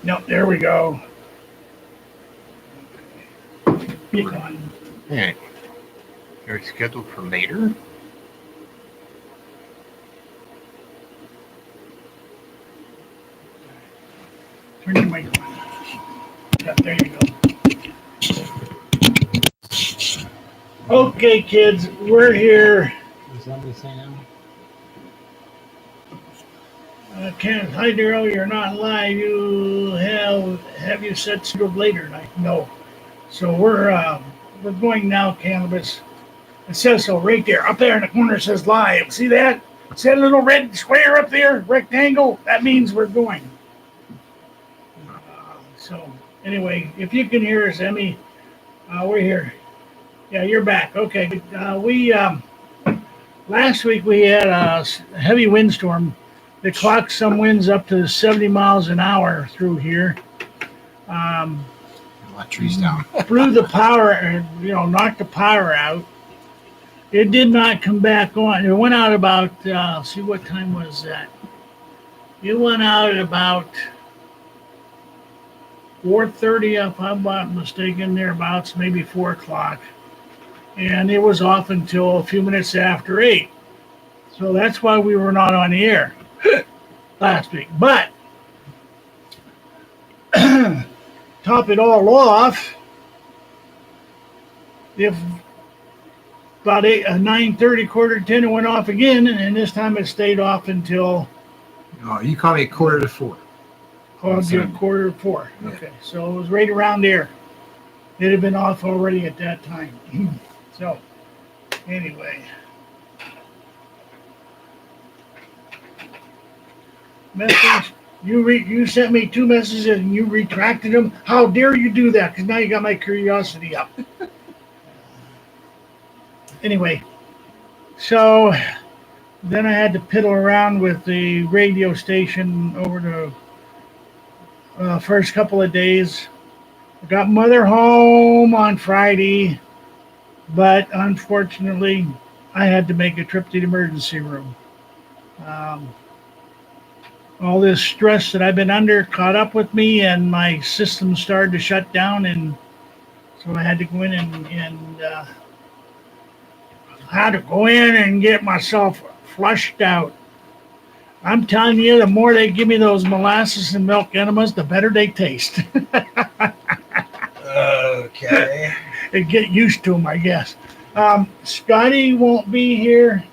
No, there we go. Be gone. Yeah. You're scheduled for later? Turn your mic on. Yeah, there you go. Okay, kids, we're here. Is somebody saying now? Ken, hi Daryl, you're not live. You have you set scheduled later tonight? No. So we're going now, cannabis. It says so right there. Up there in the corner it says live. See that? See that little red square up there? Rectangle? That means we're going. So anyway, if you can hear us, Emmy, we're here. Yeah, you're back. Okay. We last week we had a heavy windstorm. They clocked some winds up to 70 miles an hour through here. Um, A lot of trees down. Blew the power, knocked the power out. It did not come back on. It went out about, see what time was that? It went out at about 4:30, if I'm not mistaken, thereabouts, maybe 4 o'clock. And it was off until a few minutes after 8. So that's why we were not on the air last week. But top it all off, if about 9:30, quarter to 10, it went off again, and this time it stayed off until Oh, you call me 3:45. quarter to 4. Yeah. Okay, so it was right around there. It had been off already at that time. So anyway, message. You sent me 2 messages and you retracted them. How dare you do that? Because now you got my curiosity up. Anyway, so then I had to piddle around with the radio station over the first couple of days. I got mother home on Friday, but unfortunately, I had to make a trip to the emergency room. Um, all this stress that I've been under caught up with me, and my system started to shut down, and so I had to go in and had to go in and get myself flushed out. I'm telling you, the more they give me those molasses and milk enemas, the better they taste. Okay. And get used to them, I guess. Scotty won't be here.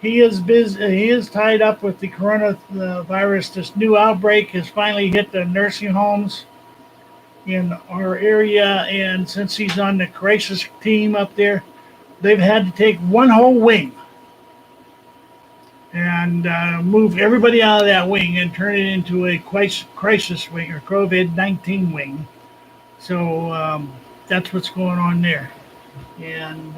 He is busy. He is tied up with the coronavirus. This new outbreak has finally hit the nursing homes in our area, and since he's on the crisis team up there, they've had to take one whole wing and move everybody out of that wing and turn it into a crisis wing or COVID-19 wing. So that's what's going on there. And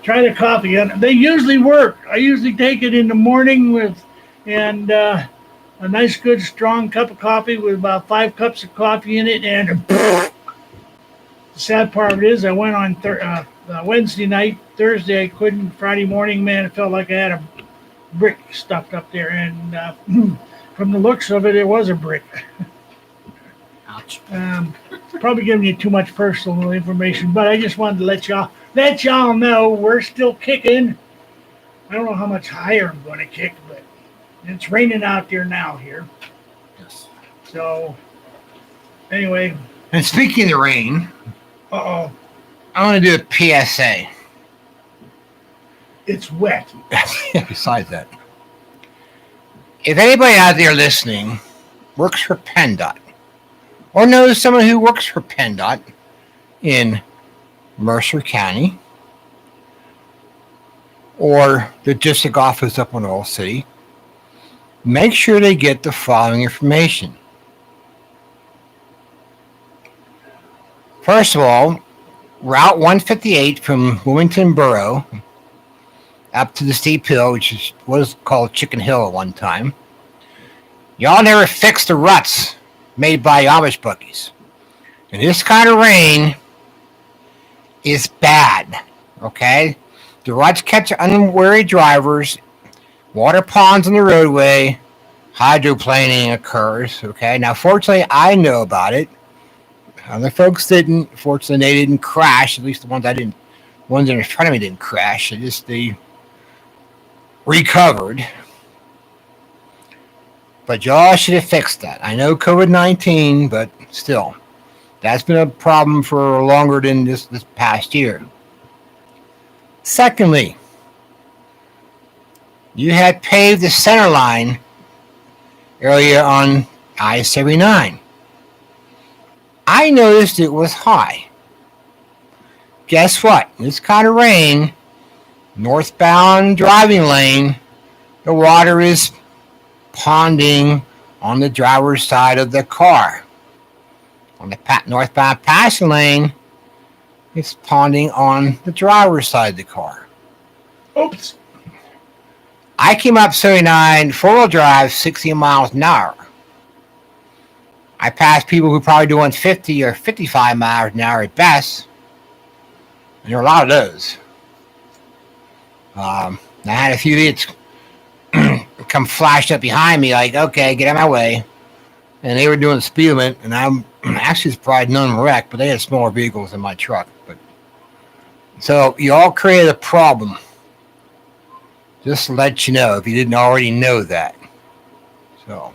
try the coffee. And they usually work. I usually take it in the morning and a nice, good, strong cup of coffee with about 5 cups of coffee in it. And the sad part of it is, I went on Wednesday night. Thursday, I couldn't. Friday morning, man, it felt like I had a brick stuffed up there. And from the looks of it, it was a brick. Ouch. Probably giving you too much personal information, but I just wanted to let y'all know we're still kicking. I don't know how much higher I'm going to kick, but it's raining out there now here. Yes. So anyway, And speaking of rain, uh-oh, I want to do a PSA. it's wet. Besides that, if anybody out there listening works for PennDOT or knows someone who works for PennDOT in Mercer County or the district office up in Oil City, make sure they get the following information. First of all, Route 158 from Wilmington Borough up to the steep hill, which was called Chicken Hill at one time. Y'all never fixed the ruts made by Amish buggies. And this kind of rain is bad, okay? The ruts catch unwary drivers, water ponds on the roadway, hydroplaning occurs. Okay, now fortunately I know about it. Other folks didn't. Fortunately, they didn't crash. At least the ones that are in front of me didn't crash. They recovered. But y'all should have fixed that. I know COVID-19, but still, that's been a problem for longer than this past year. Secondly, you had paved the center line earlier on I-79. I noticed it was high. Guess what? This kind of rain, northbound driving lane, the water is ponding on the driver's side of the car. On the northbound passing lane, it's ponding on the driver's side of the car. Oops. I came up 79 four-wheel drive 60 miles an hour. I passed people who probably doing 50 or 55 miles an hour at best. And there were a lot of those. I had a few idiots come flashed up behind me like, okay, get out of my way. And they were doing the speed limit, and I'm actually surprised none of them wrecked, but they had smaller vehicles than my truck. But so you all created a problem. Just to let you know if you didn't already know that. So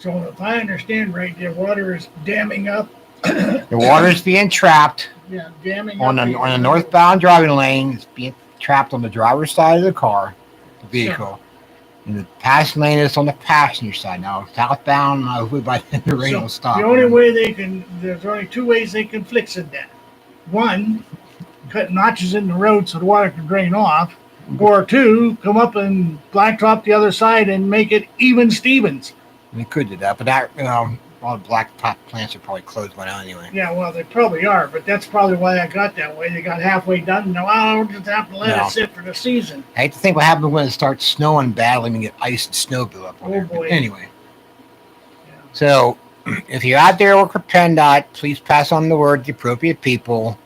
if I understand right, the water is damming up. The water is being trapped. Yeah, damming on up. the northbound driving lane. It's being trapped on the driver's side of the car, the vehicle. Sure. And the passing lane is on the passenger side. Now, southbound, hopefully by then the rain will stop. The only way there's only two ways they can fix it then. One, cut notches in the road so the water can drain off. Or two, come up and blacktop the other side and make it even Stevens. They could do that, but that, all the blacktop plants are probably closed by now anyway. Yeah, well, they probably are, but that's probably why I got that way. They got halfway done, and now I'll just have to let it sit for the season. I hate to think what happens when it starts snowing badly and you get ice and snow build up on there. Boy. But anyway. Yeah. So, if you're out there with PennDOT, please pass on the word to the appropriate people,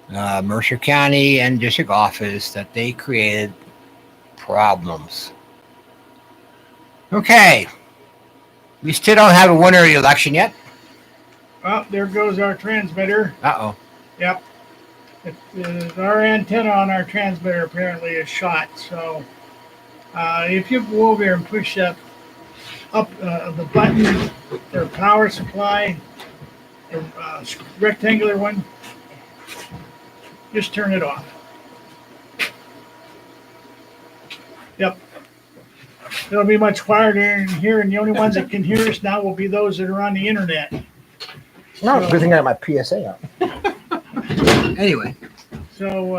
Mercer County and District Office, that they created problems. Okay. We still don't have a winner of the election yet. Well, there goes our transmitter. Uh-oh. Yep. Our antenna on our transmitter apparently is shot. So if you go over here and push up the button, their power supply, the rectangular one, just turn it off. Yep. It'll be much quieter in here, and the only ones that can hear us now will be those that are on the internet. No, good thing I got my PSA out. Anyway. So,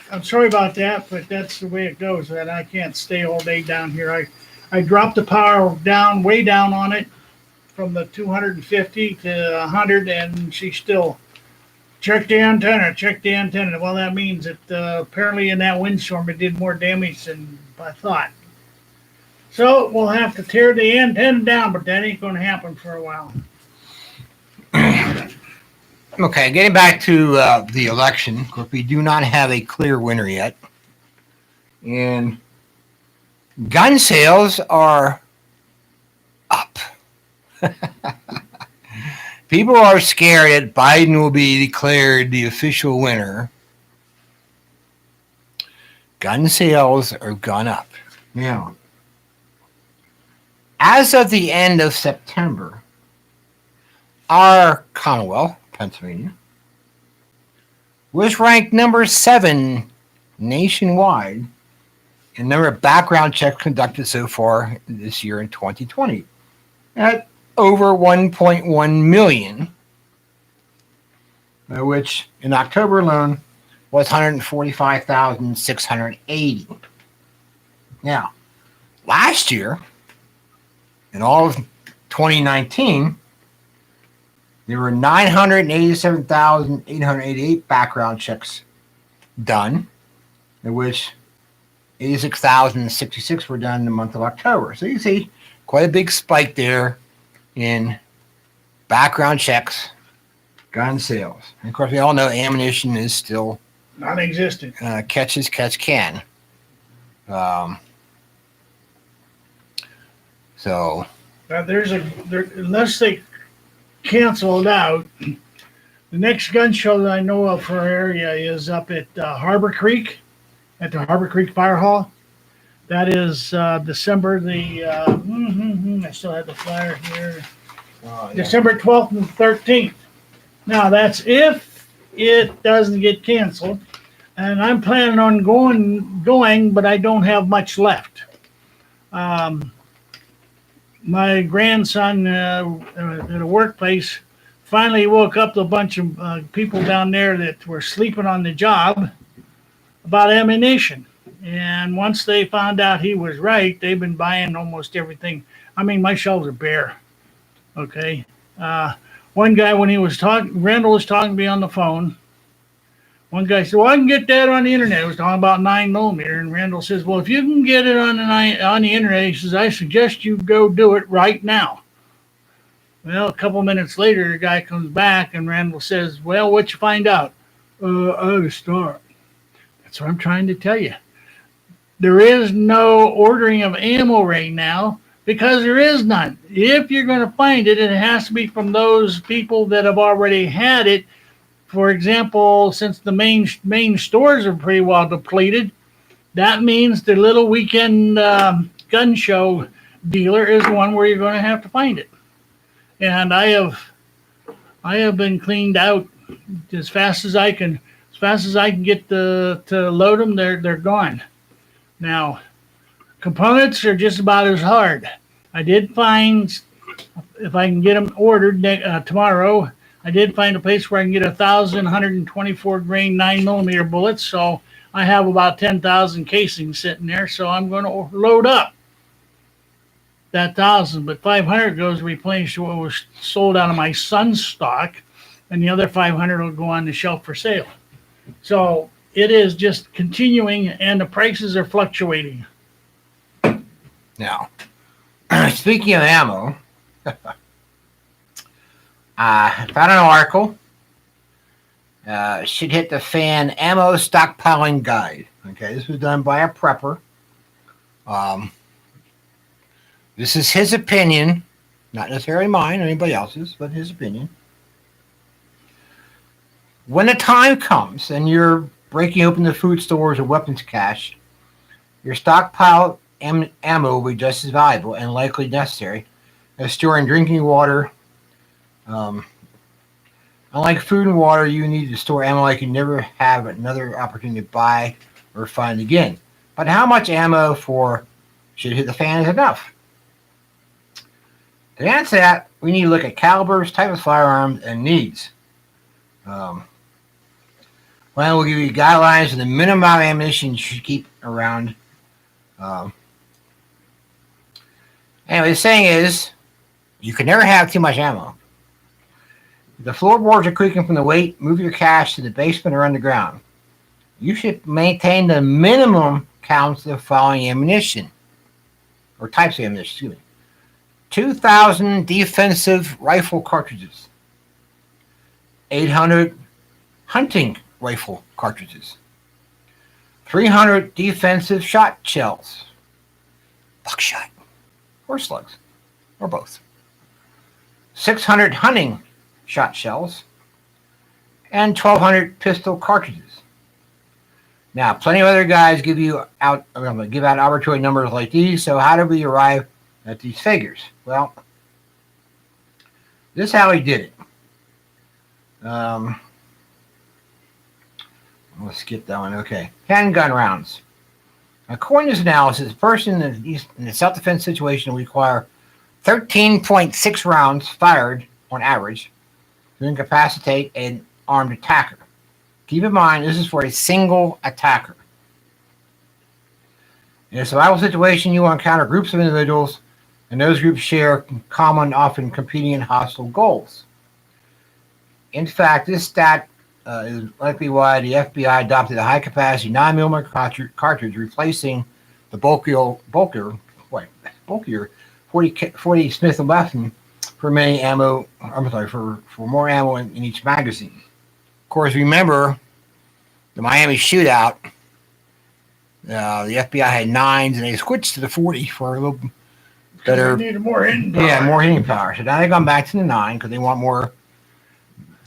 I'm sorry about that, but that's the way it goes, that I can't stay all day down here. I dropped the power down, way down on it, from the 250 to 100, and she still check the antenna. Well, that means that apparently in that windstorm it did more damage than I thought. So we'll have to tear the antenna down, but that ain't going to happen for a while. Okay, getting back to the election. Of course, we do not have a clear winner yet. And gun sales are up. People are scared that Biden will be declared the official winner. Gun sales are gone up. Now, as of the end of September, our Commonwealth, Pennsylvania, was ranked number 7 nationwide in number of background checks conducted so far this year in 2020. At over 1.1 million, which in October alone was 145,680. Now, last year, in all of 2019, there were 987,888 background checks done, in which 86,066 were done in the month of October. So you see quite a big spike there in background checks, gun sales. And of course, we all know ammunition is still non-existent. Catch as catch can. Um, so unless they cancel it out, the next gun show that I know of for our area is up at Harbor Creek, at the Harbor Creek Fire Hall. That is December the. I still have the flyer here. yeah. December 12th and 13th. Now that's if it doesn't get canceled, and I'm planning on going, but I don't have much left. Um, my grandson at a workplace finally woke up to a bunch of people down there that were sleeping on the job about ammunition. And once they found out he was right, they've been buying almost everything. I mean, my shelves are bare. Okay. Uh, One guy, when he was talking, Randall was talking to me on the phone. One guy said, "Well, I can get that on the internet." He was talking about 9 millimeter, and Randall says, "Well, if you can get it on the internet," he says, "I suggest you go do it right now." Well, a couple minutes later, the guy comes back, and Randall says, "Well, what'd you find out?" I had to start. That's what I'm trying to tell you. There is no ordering of ammo right now because there is none. If you're going to find it, it has to be from those people that have already had it. For example, since the main stores are pretty well depleted, that means the little weekend gun show dealer is the one where you're going to have to find it. And I have been cleaned out as fast as I can. As fast as I can get to load them, they're gone. Now, components are just about as hard. I did find, if I can get them ordered tomorrow, I did find a place where I can get 1,124 grain 9 millimeter bullets. So I have about 10,000 casings sitting there. So I'm going to load up that 1,000, but 500 goes to replenish what was sold out of my son's stock, and the other 500 will go on the shelf for sale. So it is just continuing, and the prices are fluctuating. Now, speaking of ammo, I found an article. Should hit the fan ammo stockpiling guide. Okay, this was done by a prepper. This is his opinion, not necessarily mine or anybody else's, but his opinion. When the time comes and you're breaking open the food stores or weapons cache, your stockpile ammo will be just as valuable and likely necessary as storing drinking water. Unlike food and water, you need to store ammo like you never have another opportunity to buy or find again. But how much ammo for should hit the fan is enough? To answer that, we need to look at calibers, type of firearms, and needs. Well, we'll give you guidelines on the minimum amount of ammunition you should keep around. Anyway, the saying is, you can never have too much ammo. If the floorboards are creaking from the weight, move your cache to the basement or underground. You should maintain the minimum counts of the following ammunition, or types of ammunition, excuse me. 2,000 defensive rifle cartridges, 800 hunting rifle cartridges, 300 defensive shot shells, buckshot, or slugs, or both, 600 hunting shot shells, and 1,200 pistol cartridges. Now, plenty of other guys give out arbitrary numbers like these, so how do we arrive at these figures? Well, this is how he did it. Let's skip that one. Okay. Handgun rounds. According to this analysis, a person in a self-defense situation will require 13.6 rounds fired on average to incapacitate an armed attacker. Keep in mind, this is for a single attacker. In a survival situation, you will encounter groups of individuals, and those groups share common, often competing and hostile goals. In fact, this stat is likely why the FBI adopted a high-capacity 9mm cartridge, replacing the bulkier 40 Smith & Wesson for more ammo in each magazine. Of course, remember the Miami shootout. The FBI had 9s, and they switched to the 40 for a little better. They needed more hitting power. Yeah, more hitting power. So now they've gone back to the 9 because they want more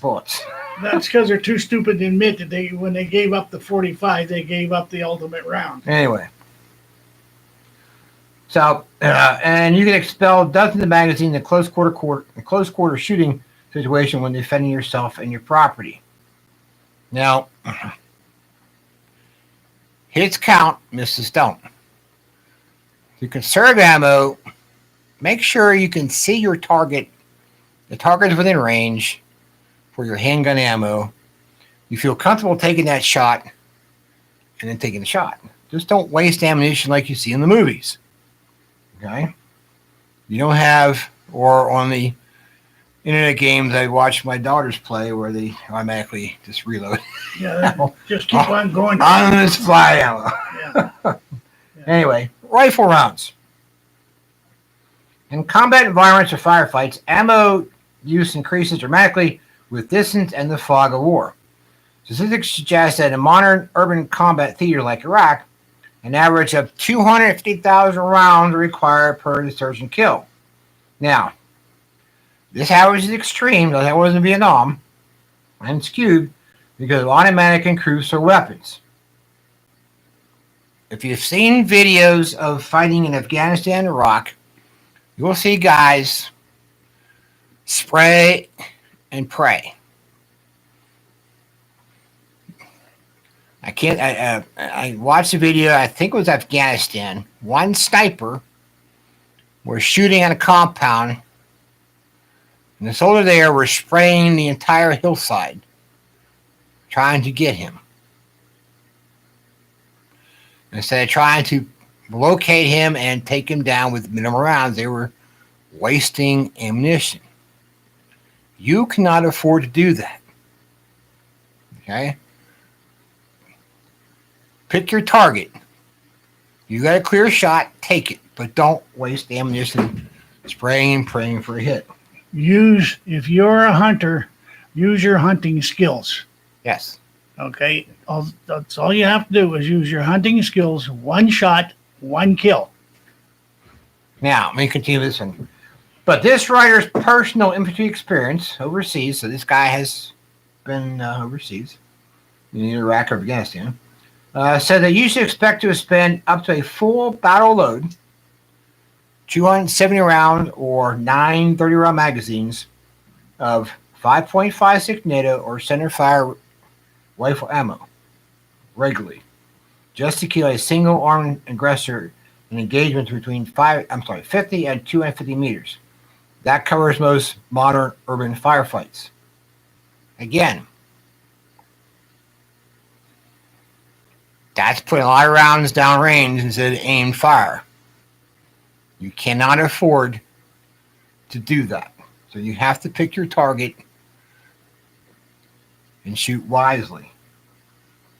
bullets. That's because they're too stupid to admit that when they gave up the 45, they gave up the ultimate round. Anyway. So, and you can expel dozens of magazines in a close quarter shooting situation when defending yourself and your property. Now, hits count, misses don't. To conserve ammo, make sure you can see your target. The target is within range for your handgun ammo. You feel comfortable taking that shot and then taking the shot. Just don't waste ammunition like you see in the movies. Okay? You don't have, or on the internet games I watch my daughters play where they automatically just reload. Yeah, just keep on going. On this fly ammo. Yeah. Anyway, rifle rounds. In combat environments or firefights, ammo use increases dramatically with distance and the fog of war. Statistics suggest that in modern urban combat theater like Iraq, an average of 250,000 rounds are required per insurgent kill. Now, this average is extreme, though that wasn't Vietnam, and skewed because of automatic and cruiser weapons. If you've seen videos of fighting in Afghanistan and Iraq, you will see guys spray and pray. I watched the video, I think it was Afghanistan. One sniper was shooting at a compound, and the soldiers there were spraying the entire hillside, trying to get him. Instead of trying to locate him and take him down with minimum rounds, they were wasting ammunition. You cannot afford to do that. Okay? Pick your target. You got a clear shot, take it, but don't waste ammunition spraying and praying for a hit. If you're a hunter, use your hunting skills. Yes. Okay? That's all you have to do is use your hunting skills. One shot, one kill. Now, let me continue this one. But this writer's personal infantry experience overseas, so this guy has been overseas in either Iraq or Afghanistan, said that you should expect to spend up to a full battle load, 270 round or 9 30-round magazines of 5.56 NATO or center fire rifle ammo regularly, just to kill a single armed aggressor in engagements between 50 and 250 meters. That covers most modern urban firefights. Again, that's putting a lot of rounds downrange instead of aimed fire. You cannot afford to do that. So you have to pick your target and shoot wisely.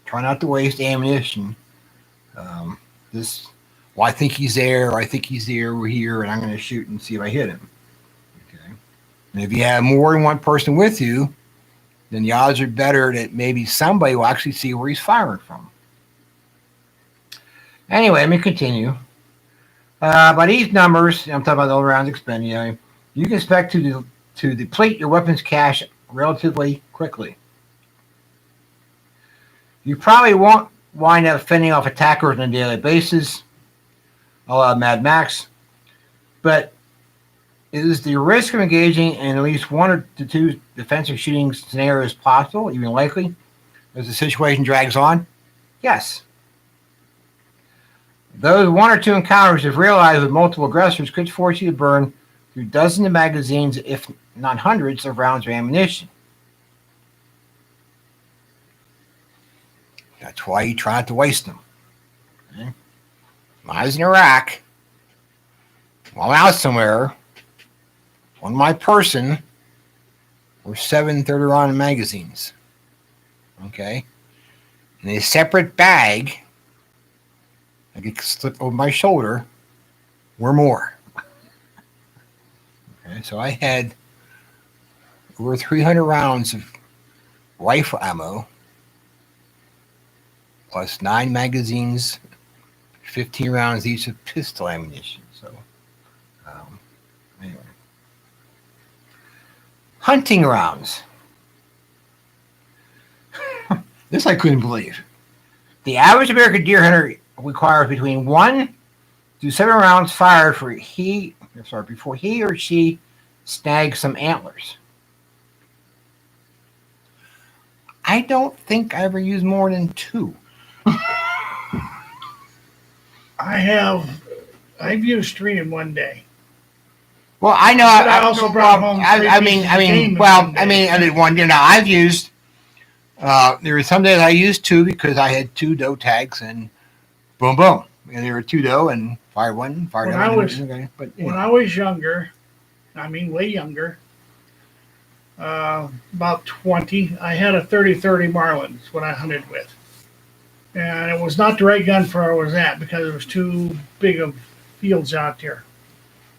Try not to waste ammunition. I think he's there, or I think he's there, we're here, and I'm going to shoot and see if I hit him. Okay. And if you have more than one person with you, then the odds are better that maybe somebody will actually see where he's firing from. Anyway, let me continue. By these numbers, I'm talking about the all-round expended, you can expect to deplete your weapons cache relatively quickly. You probably won't wind up fending off attackers on a daily basis, a la Mad Max, but it is the risk of engaging in at least 1 to 2 defensive shooting scenarios possible, even likely, as the situation drags on? Yes. Those 1 or 2 encounters, if realized with multiple aggressors, could force you to burn through dozens of magazines, if not hundreds, of rounds of ammunition. That's why you try not to waste them. Okay? When I was in Iraq, while out somewhere, on my person were 7 30-round magazines. Okay? In a separate bag, I could slip over my shoulder, were more. Okay, so I had over 300 rounds of rifle ammo, plus 9 magazines 15 rounds each of pistol ammunition. So, um, anyway. Hunting rounds. This I couldn't believe. The average American deer hunter requires between 1 to 7 rounds fired before he or she snags some antlers. I don't think I ever used more than 2. I've used 3 in one day. Well, I know. But I also brought home 3 pieces of game in one day. I did one. I've used. There were some days I used 2 because I had 2 doe tags, and boom, boom, and there were 2 doe, and fired one, fired When another. When I was younger, way younger, about 20, I had a 30-30 Marlins when I hunted with. And it was not the right gun for where I was at because it was too big of fields out there.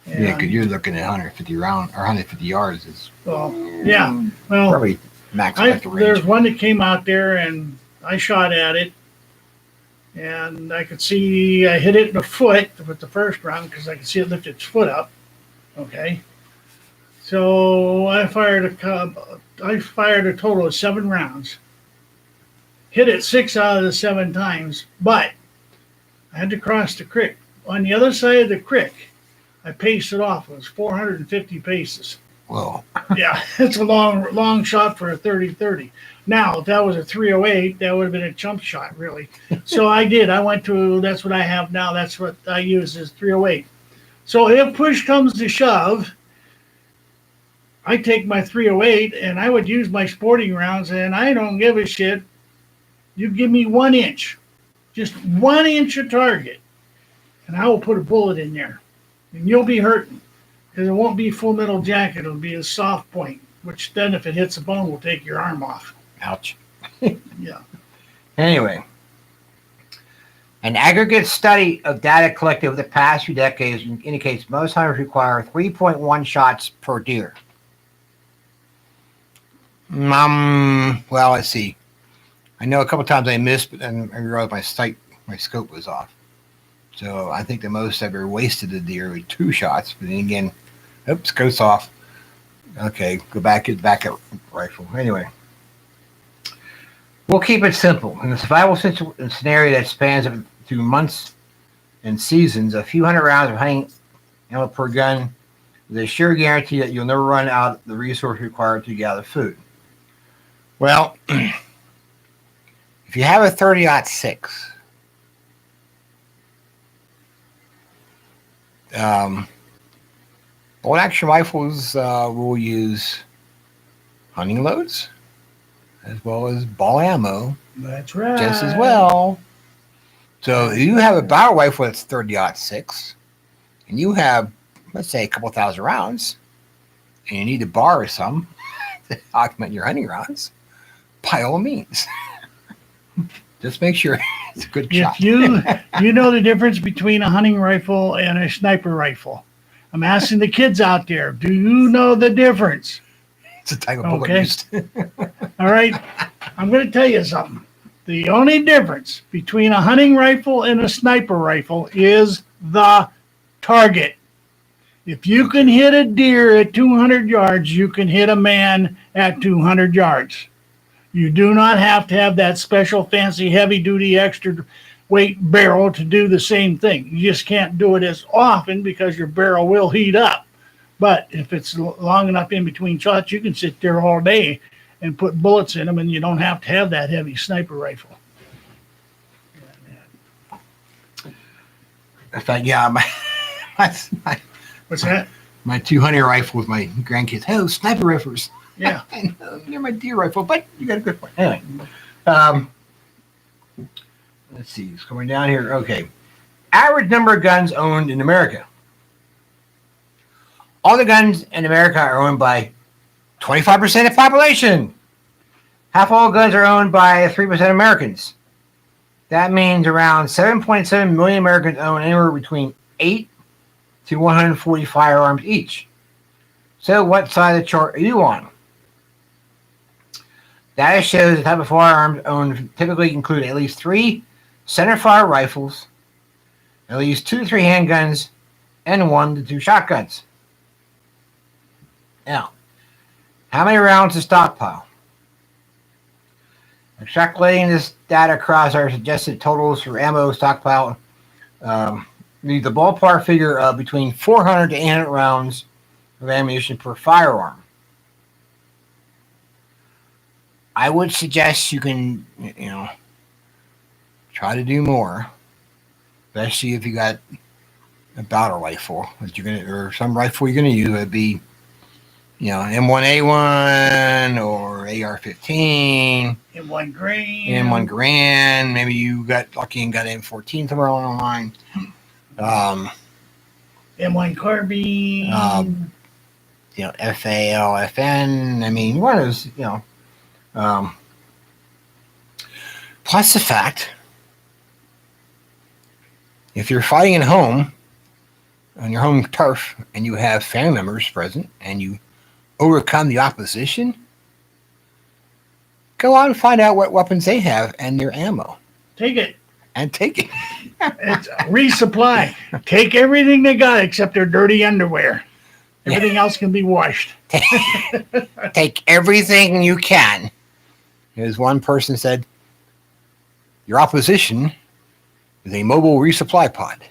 And, yeah, because you're looking at 150 round or 150 yards is well, probably max range. There's one that came out there and I shot at it, and I could see I hit it in the foot with the first round because I could see it lift its foot up. Okay, so I fired a total of 7 rounds. Hit it 6 out of the 7 times, but I had to cross the creek. On the other side of the creek, I paced it off. It was 450 paces. Whoa. Yeah, it's a long shot for a 30-30. Now, if that was a 308, that would have been a chump shot, really. So I did. That's what I have now. That's what I use is 308. So if push comes to shove, I take my 308 and I would use my sporting rounds, and I don't give a shit. You give me 1 inch, just 1 inch of target, and I will put a bullet in there. And you'll be hurting because it won't be full metal jacket. It'll be a soft point, which then if it hits a bone, will take your arm off. Ouch. Yeah. Anyway, an aggregate study of data collected over the past few decades indicates most hunters require 3.1 shots per deer. Well, let's see. I know a couple times I missed, but then I realized my scope was off. So I think the most I've ever wasted a deer was 2 shots. But then again, oops, scope's off. Okay, go back, get back at rifle. Anyway, we'll keep it simple. In a survival scenario that spans through months and seasons, a few hundred rounds of hunting ammo per gun is a sure guarantee that you'll never run out the resource required to gather food. Well, if you have a 30-06, bolt action rifles will use hunting loads as well as ball ammo. That's right. Just as well. So if you have a barrel rifle that's 30-06, and you have, let's say, a couple thousand rounds, and you need to borrow some to augment your hunting rounds, by all means. Just make sure it's a good shot. If you know the difference between a hunting rifle and a sniper rifle. I'm asking the kids out there, do you know the difference? It's a type of bullet used. All right. I'm going to tell you something. The only difference between a hunting rifle and a sniper rifle is the target. If you can hit a deer at 200 yards, you can hit a man at 200 yards. You do not have to have that special fancy heavy-duty extra weight barrel to do the same thing. You just can't do it as often because your barrel will heat up. But if it's long enough in between shots, you can sit there all day and put bullets in them, and you don't have to have that heavy sniper rifle. In fact, yeah, What's that? My 200 rifle with my grandkids. Oh, sniper rifles. Yeah. They're my deer rifle, but you got a good point. Anyway, let's see. It's coming down here. Okay. Average number of guns owned in America. All the guns in America are owned by 25% of the population. Half all guns are owned by 3% of Americans. That means around 7.7 million Americans own anywhere between 8 to 140 firearms each. So what side of the chart are you on? Data shows the type of firearms owned typically include at least 3 centerfire rifles, at least 2 to 3 handguns, and 1 to 2 shotguns. Now, how many rounds to stockpile? Extrapolating this data across our suggested totals for ammo stockpile, leaves the ballpark figure of between 400 to 800 rounds of ammunition per firearm. I would suggest you can, try to do more, especially if you got a battle rifle that you're gonna, or some rifle you're gonna use. It'd be, M1A1 or AR-15, M1 Green, M1 Grand. Maybe you got lucky and got M14 somewhere along the line. M1 Carbine, FALFN. I mean, one of those, plus the fact, if you're fighting at home, on your home turf, and you have family members present, and you overcome the opposition, go out and find out what weapons they have and their ammo. Take it. And take it. It's resupply. Take everything they got except their dirty underwear. Everything else can be washed. Take everything you can. As one person said, your opposition is a mobile resupply pod.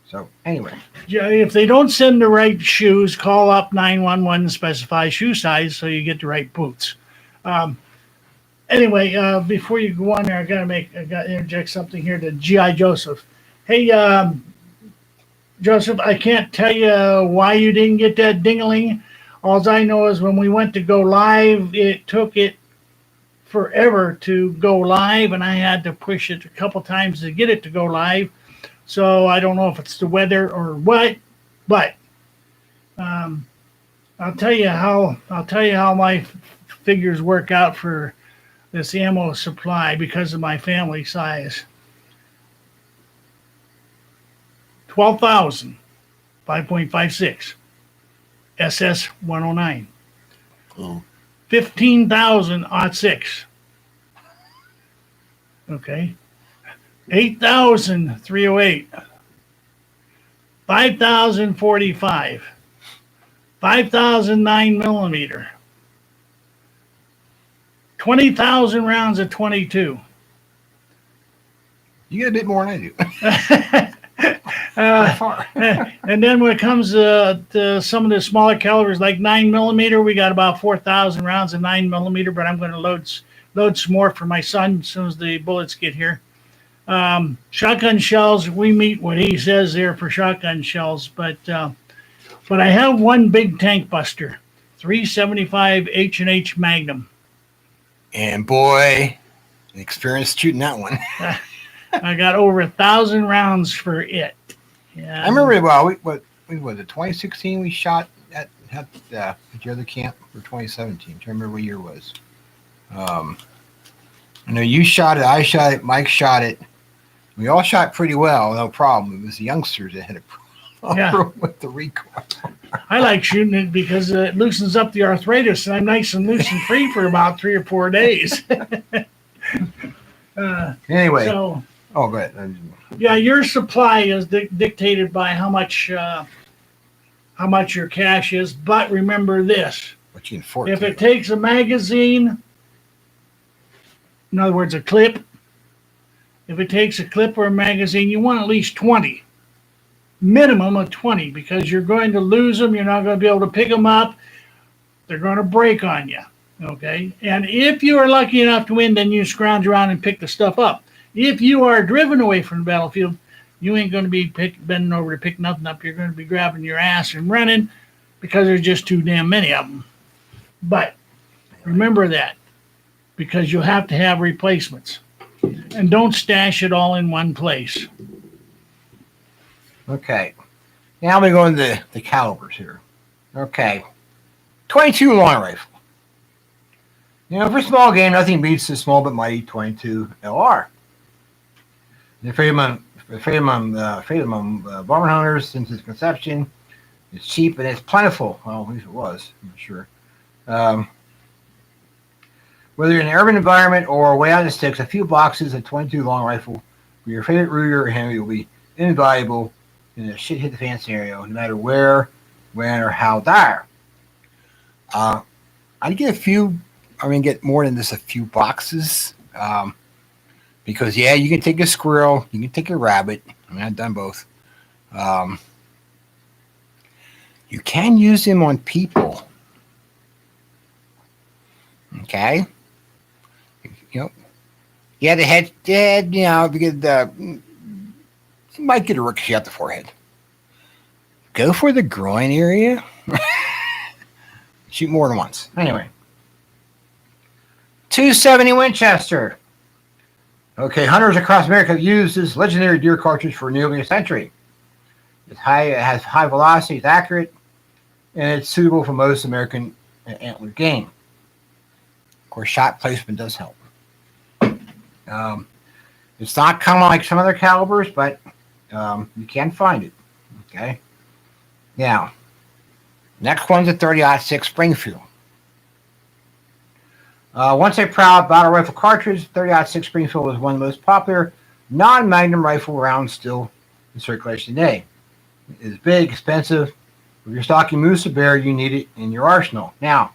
So, anyway. If they don't send the right shoes, call up 911 and specify shoe size so you get the right boots. Anyway, before you go on there, I got to interject something here to G.I. Joseph. Hey, Joseph, I can't tell you why you didn't get that ding-a-ling. All I know is when we went to go live, it took it forever to go live, and I had to push it a couple times to get it to go live. So I don't know if it's the weather or what, but I'll tell you how my figures work out for this ammo supply because of my family size. 12,000, 5.56, SS 109. 15,000 .6. Okay. 8,000 308. 5,045. 5,000 9mm. 20,000 rounds of 22. You get a bit more than I do. And then when it comes to some of the smaller calibers, like 9mm, we got about 4,000 rounds of 9mm, but I'm going to load some more for my son as soon as the bullets get here. Shotgun shells, we meet what he says there for shotgun shells, but I have one big tank buster, 375 H&H Magnum. And boy, experienced shooting that one. I got over 1,000 rounds for it. Yeah. I remember, what was it, 2016 we shot at your other camp, for 2017. I remember what year it was. I know you shot it, I shot it, Mike shot it. We all shot pretty well, no problem. It was the youngsters that had a problem with the recoil. I like shooting it because it loosens up the arthritis, and I'm nice and loose and free for about 3 or 4 days. Anyway. So, go ahead. Yeah, your supply is dictated by how much your cash is. But remember this: what you can afford. If it takes a magazine, in other words, a clip. If it takes a clip or a magazine, you want at least 20. Minimum of 20, because you're going to lose them. You're not going to be able to pick them up. They're going to break on you. Okay? And if you are lucky enough to win, then you scrounge around and pick the stuff up. If you are driven away from the battlefield, you ain't going to be bending over to pick nothing up. You're going to be grabbing your ass and running because there's just too damn many of them. But remember that, because you'll have to have replacements. And don't stash it all in one place. Okay. Now we go into the calibers here. Okay. 22 long rifle. For small game, nothing beats the small but mighty 22 LR. The freedom bomber hunters since its conception. It's cheap and it's plentiful. Well, at least it was, I'm sure. Whether you're in an urban environment or way out in the sticks, a few boxes of 22 long rifle for your favorite Ruger or Henry will be invaluable in a shit hit the fan scenario, no matter where, when, or how dire. I'd get get more than just a few boxes. Because, yeah, you can take a squirrel, you can take a rabbit. I mean, I've done both. You can use them on people. Okay? You know, yeah, the head, you might get a ricochet out the forehead. Go for the groin area. Shoot more than once. Anyway. 270 Winchester. Okay, hunters across America have used this legendary deer cartridge for nearly a century. It has high velocity, it's accurate, and it's suitable for most American antler game. Of course, shot placement does help. It's not common like some other calibers, but you can find it. Okay. Now, next one's a 30-06 Springfield. Once a proud battle rifle cartridge, 30-06 Springfield was one of the most popular non-magnum rifle rounds still in circulation today. It is big, expensive. If you're stalking moose or bear, you need it in your arsenal. Now,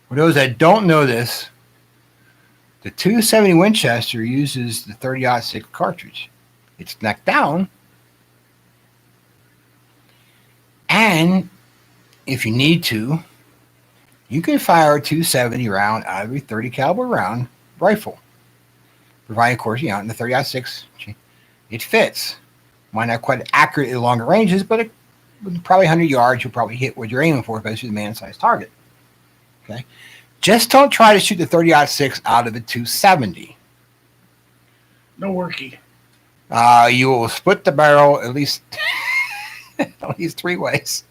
for those that don't know this, the 270 Winchester uses the 30-06 cartridge. It's neck down, and if you need to, you can fire a 270 round out of a 30 caliber round rifle. Providing, of course, in the 30-06, it fits. Might not quite accurate at longer ranges, but with probably 100 yards, you'll probably hit what you're aiming for, especially the man-sized target. Okay, just don't try to shoot the 30-06 out of a 270. No worky. You will split the barrel at least 3 ways.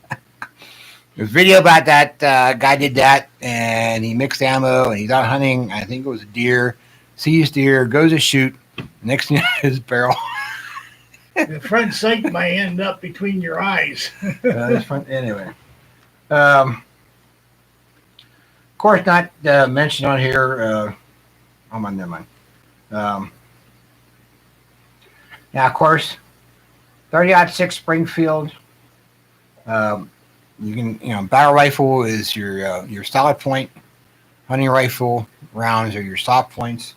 There's a video about that. Guy did that, and he mixed ammo, and he's out hunting. I think it was a deer. Sees deer, goes to shoot. Next thing you know, his barrel. The front sight might end up between your eyes. Anyway. Of course, not mentioned on here. Never mind. Now, of course, 30-06 Springfield. You can, barrel rifle is your solid point. Hunting rifle rounds are your soft points.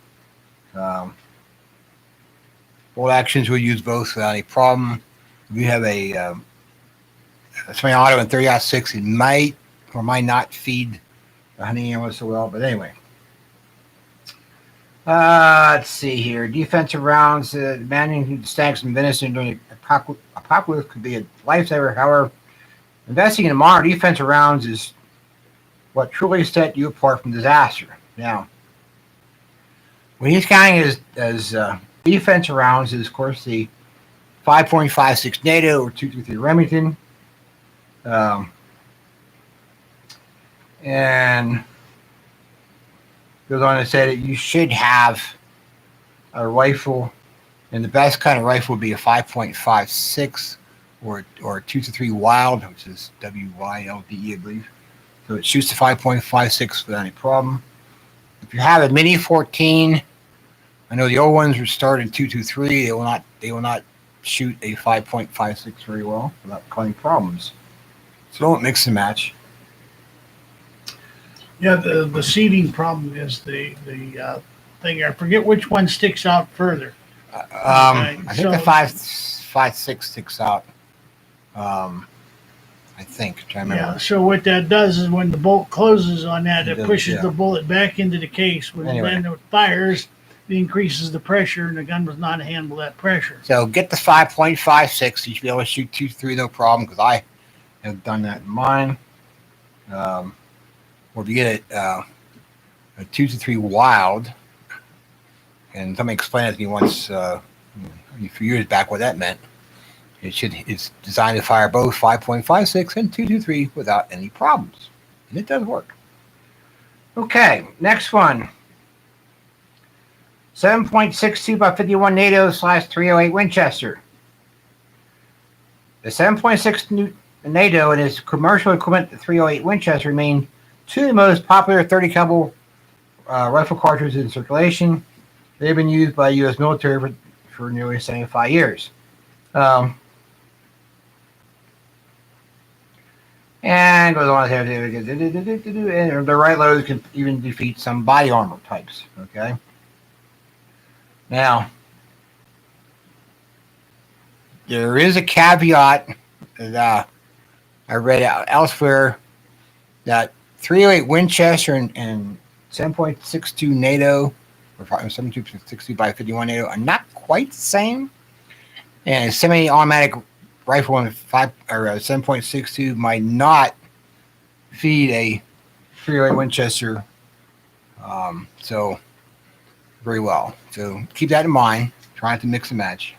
Bolt actions will use both without any problem. If you have a semi-auto and 30-06, it might or might not feed the hunting ammo so well. But anyway. Let's see here. Defensive rounds. Managing stacks and venison during the apocalypse could be a lifesaver. However, investing in modern defensive rounds is what truly set you apart from disaster. Now, what he's counting as defensive rounds is, of course, the 5.56 NATO or 223 Remington. And goes on to say that you should have a rifle, and the best kind of rifle would be a 5.56 or 223 Wild, which is WYLDE, I believe. So it shoots the 5.56 without any problem. If you have a Mini 14, I know the old ones were started 223. They will not shoot a 5.56 very well without causing problems. So don't mix and match. Yeah, the seating problem is the thing. I forget which one sticks out further. I think the 5.56 sticks out. I think. Trying to remember. Yeah. So what that does is when the bolt closes on that, it pushes the bullet back into the case. When then it fires, it increases the pressure, and the gun was not handle that pressure. So get the 5.56. You should be able to shoot 2-3 no problem, because I have done that in mine. Or if you get a 2-3 Wild, and somebody explained it to me once a few years back what that meant. It's designed to fire both 5.56 and 223 without any problems. And it does work. Okay, next one. 7.62 by 51 NATO / 308 Winchester. The 7.6 NATO and its commercial equivalent, the 308 Winchester, remain two of the most popular 30 caliber rifle cartridges in circulation. They've been used by the U.S. military for nearly 75 years. And goes on to and the right loads can even defeat some body armor types. Okay. Now, there is a caveat that I read elsewhere that 308 Winchester and 7.62 NATO, or 7.62 by 51 NATO, are not quite the same. And a semi-automatic rifle in 7.62 might not feed a 308 Winchester. So very well. So keep that in mind. Try not to mix and match.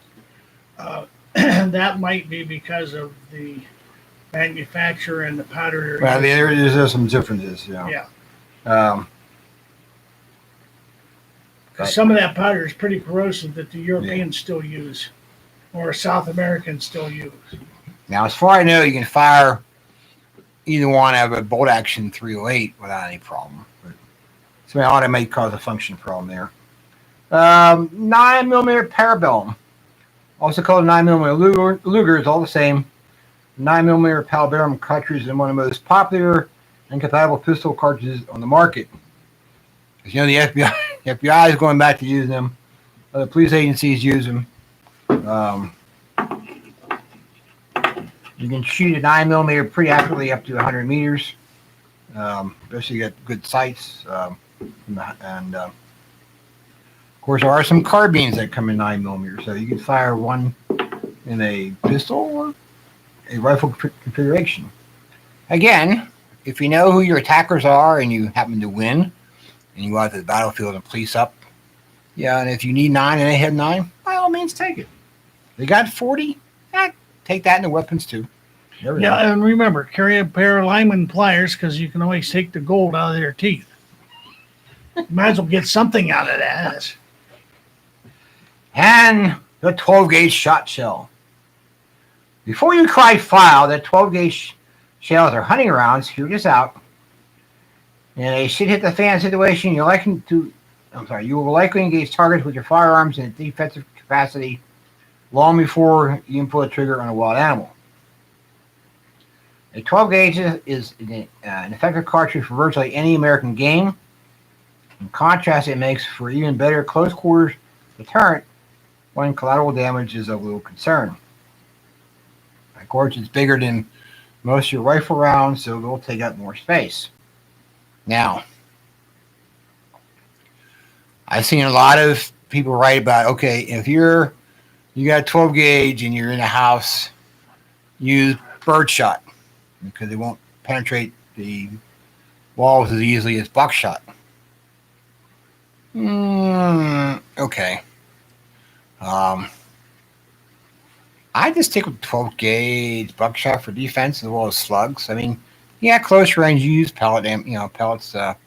That might be because of the manufacturer and the powder. Well, there's some differences. Yeah. Some of that powder is pretty corrosive that the Europeans still use, or South Americans still use. Now, as far as I know, you can fire either one out of a bolt action 308 without any problem. But that may cause a function problem there. 9mm Parabellum, also called 9mm Luger, is all the same. 9mm Parabellum cartridge is one of the most popular and compatible pistol cartridges on the market. Because the FBI is going back to using them. Other police agencies use them. You can shoot a 9mm pretty accurately up to 100 meters. Especially you get good sights. And of course, there are some carbines that come in 9mm, so you can fire one in a pistol or a rifle configuration. Again, if you know who your attackers are and you happen to win, and you go out to the battlefield and police up, and if you need 9 and they have 9, by all means take it. They got 40, take that in the weapons too. And remember, carry a pair of lineman pliers because you can always take the gold out of their teeth. Might as well get something out of that. And the 12-gauge shot shell. Before you cry foul, the 12-gauge shells are hunting rounds. Hear this out. In a shit hit the fan situation, you will likely engage targets with your firearms in a defensive capacity long before you can pull a trigger on a wild animal. A 12 gauge is an effective cartridge for virtually any American game. In contrast, it makes for even better close quarters deterrent when collateral damage is of little concern. Of course, it's bigger than most of your rifle rounds, so it will take up more space. Now, I've seen a lot of people write about, okay, if you got a 12 gauge and you're in a house, use birdshot because it won't penetrate the walls as easily as buckshot. Okay. I just stick with 12 gauge buckshot for defense as well as slugs. I mean, close range you use pellets. 4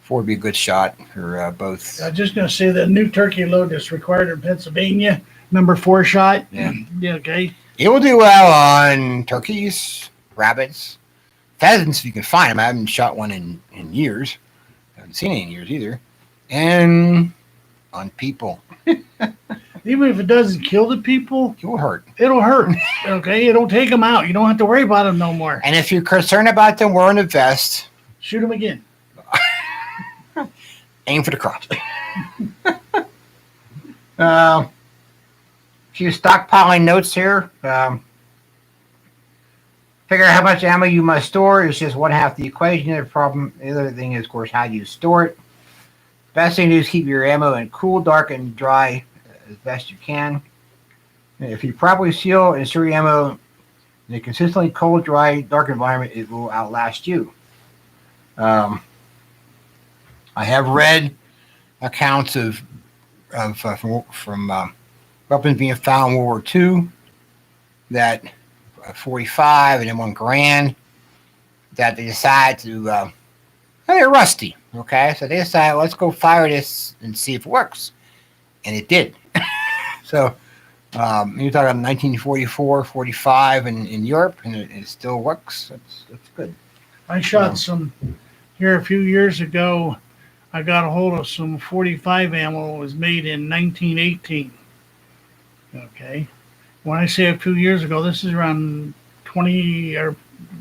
would be a good shot for both. I was just going to say the new turkey load that's required in Pennsylvania, number 4 shot. Yeah. Okay. It will do well on turkeys, rabbits, pheasants if you can find them. I haven't shot one in years. I haven't seen any in years either. And on people. Even if it doesn't kill the people, it will hurt. It'll hurt. Okay, it'll take them out. You don't have to worry about them no more. And if you're concerned about them wearing a vest, shoot them again. Aim for the crotch. A few stockpiling notes here. Figure out how much ammo you must store is just one half the equation. The other thing is, of course, how do you store it? Best thing to do is keep your ammo in cool, dark, and dry as best you can. And if you properly seal and store your ammo in a consistently cold, dry, dark environment, it will outlast you. I have read accounts from weapons being found in World War II that 45 and then $1,000 that they decide to they're rusty. Okay, so they decided, let's go fire this and see if it works. And it did. So you're talking 1944, 45 in Europe, and it still works. That's good. I shot some here a few years ago. I got a hold of some 45 ammo. It was made in 1918. Okay. When I say a few years ago, this is around 20 or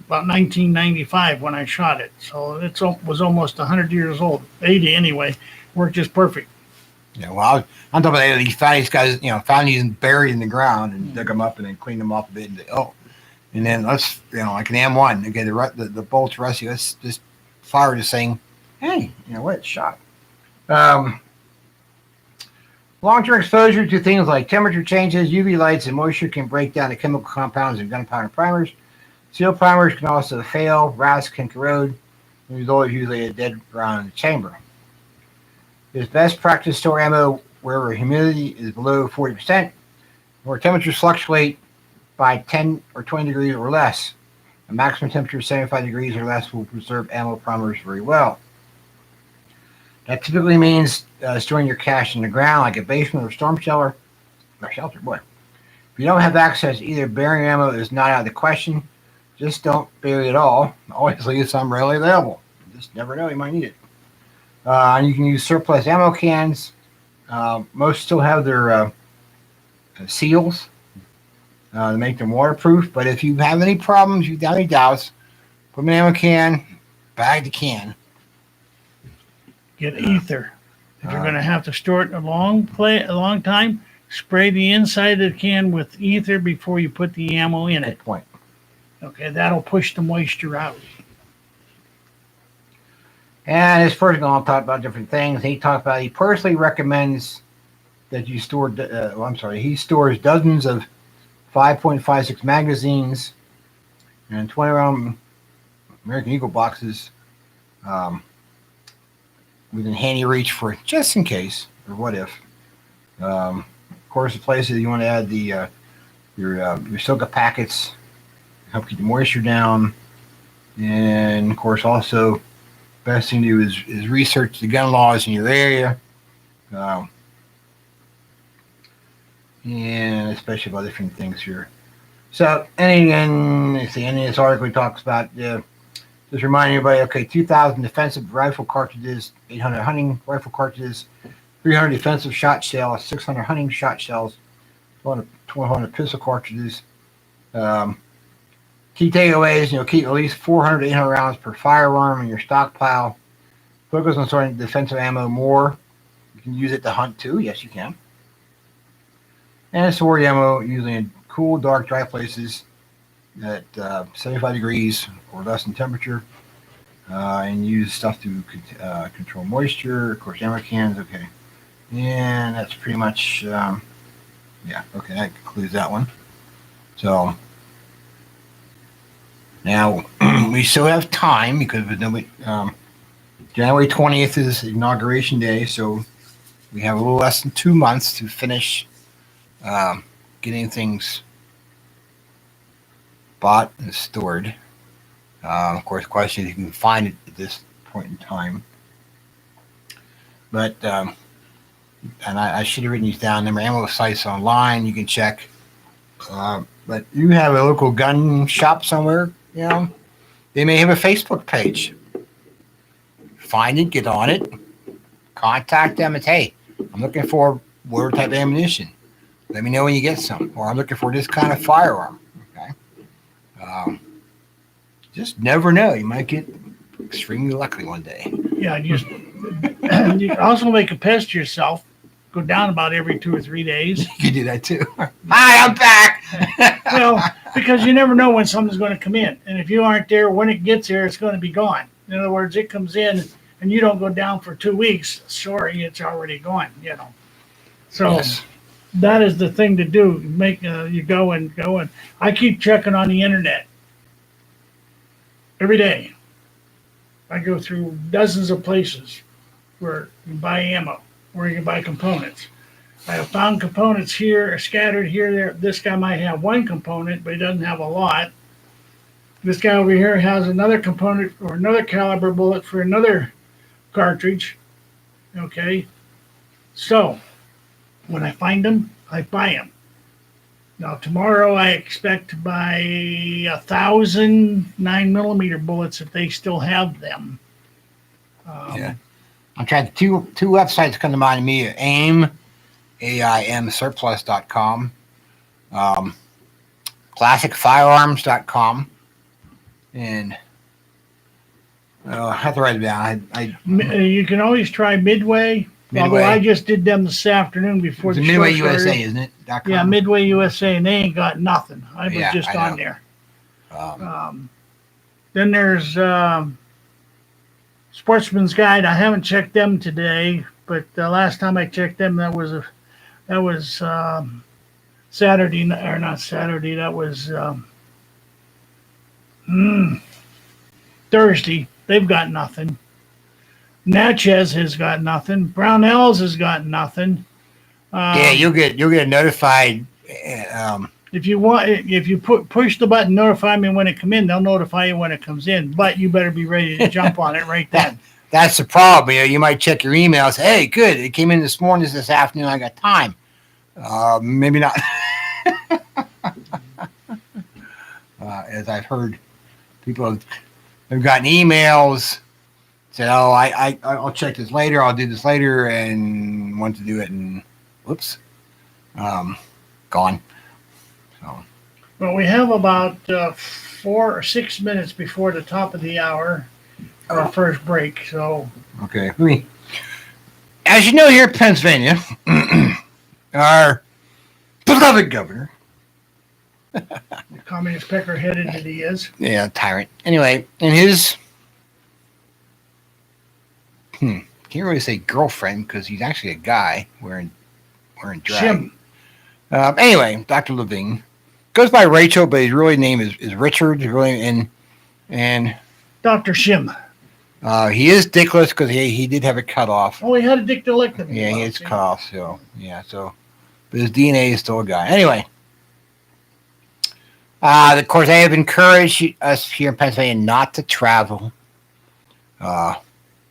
about 1995 when I shot it. So it was almost 100 years old, 80 anyway. Worked just perfect. Yeah, well, I'm talking about these guys, found these buried in the ground and dug them up and then cleaned them off a bit. And then let's, like an M1, okay, the bolt's rusty. Let's just fire this thing. Hey, what? Shot. Long-term exposure to things like temperature changes, UV lights, and moisture can break down the chemical compounds in gunpowder primers. Seal primers can also fail. Rust can corrode. The result is usually a dead round in the chamber. It is best practice to store ammo wherever humidity is below 40%, where temperatures fluctuate by 10 or 20 degrees or less. A maximum temperature of 75 degrees or less will preserve ammo primers very well. That typically means storing your cache in the ground, like a basement or storm shelter. Boy. If you don't have access, either burying ammo is not out of the question. Just don't bury it all. Always leave some readily available. You just never know, you might need it. And you can use surplus ammo cans. Most still have their seals to make them waterproof. But if you have any problems, you have any doubts, put them in an ammo can, bag the can. Get ether. If you're going to have to store it a long time, spray the inside of the can with ether before you put the ammo in it. Good point. Okay, that'll push the moisture out. And this person going to talk about different things. He personally recommends that you store, he stores dozens of 5.56 magazines and 20 round American Eagle boxes within handy reach for just in case, or what if. Of course, the places you want to add your silica packets, help keep the moisture down, and of course also best thing to do is research the gun laws in your area, and especially about different things here. So, any of this article talks about just reminding everybody, okay, 2,000 defensive rifle cartridges, 800 hunting rifle cartridges, 300 defensive shot shells, 600 hunting shot shells, 1,200 pistol cartridges. Key takeaways, keep at least 400 to 800 rounds per firearm in your stockpile. Focus on storing defensive ammo more. You can use it to hunt too. Yes, you can. And store ammo usually in cool, dark, dry places at 75 degrees or less in temperature. And use stuff to control moisture. Of course, ammo cans. Okay. And that's pretty much, okay, that concludes that one. So, now, we still have time because January 20th is Inauguration Day, so we have a little less than 2 months to finish getting things bought and stored. Of course, the question is if you can find it at this point in time. But, and I should have written these down. There are ammo sites online you can check. But you have a local gun shop somewhere, they may have a Facebook page. Find it, get on it, contact them and say, hey, I'm looking for whatever type of ammunition. Let me know when you get some. Or I'm looking for this kind of firearm. Okay. Just never know. You might get extremely lucky one day. Yeah, you can also make a pest yourself. Go down about every 2 or 3 days. You can do that too. Hi, I'm back. Well, because you never know when something's going to come in. And if you aren't there, when it gets there, it's going to be gone. In other words, it comes in and you don't go down for 2 weeks. Sorry, it's already gone, So yes. That is the thing to do. Make you go and. I keep checking on the internet every day. I go through dozens of places where you can buy ammo, where you can buy components. I have found components here, scattered here, there. This guy might have one component, but he doesn't have a lot. This guy over here has another component or another caliber bullet for another cartridge. Okay. So, when I find them, I buy them. Now, tomorrow I expect to buy 1,000 9mm bullets if they still have them. I'm trying two websites come to mind to me: AIM surplus.com, um, classicfirearms.com, and I have to write it down. You can always try Midway. Although I Midway. just did them this afternoon before It's the a show Midway started. USA, isn't it? .com? Yeah, Midway USA, and they ain't got nothing. I was Yeah, just I on know. there. Um, Then there's Sportsman's Guide. I haven't checked them today, but the last time I checked them, that was Saturday, or not Saturday. That was Thursday. They've got nothing. Natchez has got nothing. Brownells has got nothing. yeah, Um, you'll get notified. if you want, if you push the button, notify me when it come in. They'll notify you when it comes in. But you better be ready to jump on it right that then. that's the problem. You might check your emails. Hey, good, it came in this morning, this afternoon. I got time. Maybe not. As I've heard, people have gotten emails said, "Oh, I'll check this later. I'll do this later," and want to do it, and whoops, um, gone. So Well, we have about 4 or 6 minutes before the top of the hour for our first break. So okay, as you know, here in Pennsylvania, our beloved governor, the communist pecker headed that he is. yeah, tyrant. Anyway, and his can't really say girlfriend because he's actually a guy wearing drag. Shim. Anyway, Dr. Levine goes by Rachel, but his really name is Richard. Really, and Dr. Shim. he is dickless because he did have it cut off. Oh, he had a dictylectomy. Yeah, he is cut off. So yeah, but his DNA is still a guy. Anyway, of course, I have encouraged us here in Pennsylvania not to travel. Uh,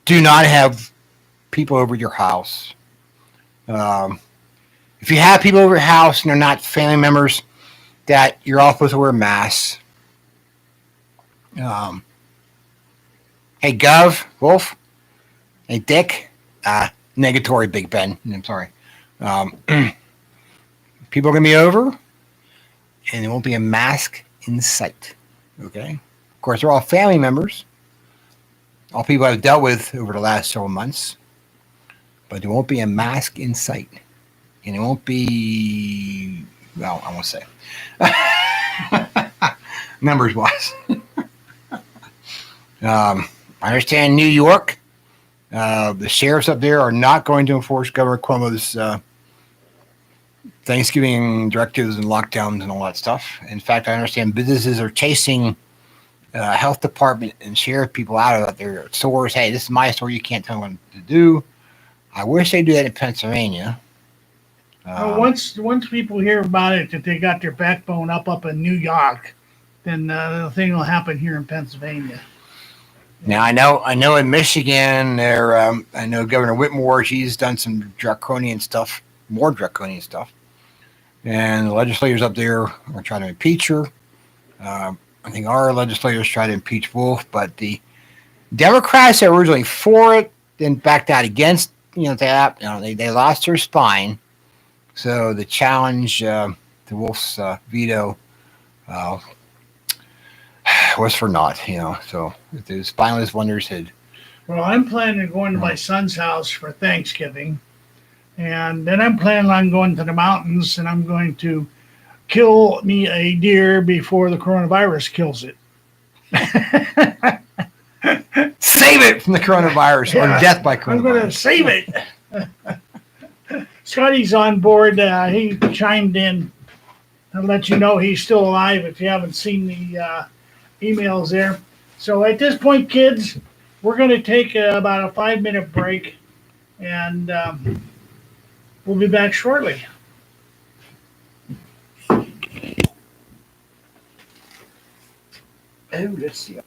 do not have people over your house. Um, if you have people over your house and they're not family members, that you're all supposed to wear masks. Um, hey, Gov, Wolf, hey, Dick, negatory, Big Ben. I'm sorry. Um, people are going to be over, and there won't be a mask in sight. Okay? Of course, they're all family members, all people I've dealt with over the last several months, but there won't be a mask in sight. And it won't be, well, I won't say. Numbers wise. I understand New York, the sheriffs up there are not going to enforce Governor Cuomo's Thanksgiving directives and lockdowns and all that stuff. In fact, I understand businesses are chasing health department and sheriff people out of their stores. Hey, this is my store. You can't tell me what to do. I wish they do that in Pennsylvania. Once people hear about it, that they got their backbone up in New York, then the thing will happen here in Pennsylvania. Now I know in Michigan, there I know Governor Whitmore. She's done some draconian stuff, more draconian stuff, and the legislators up there are trying to impeach her. I think our legislators tried to impeach Wolf, but the Democrats that were originally for it then backed out against that. They lost their spine. So the challenge to Wolf's veto uh, was for naught. So the spineless wonders had. Well, I'm planning on going to my son's house for Thanksgiving, and then I'm planning on going to the mountains, and I'm going to kill me a deer before the coronavirus kills it. Save it from the coronavirus or death by coronavirus. I'm going to save it. Scotty's on board. He chimed in. I'll let you know he's still alive if you haven't seen the emails there. So at this point, kids, we're going to take about a 5-minute break, and we'll be back shortly. Oh, let's see.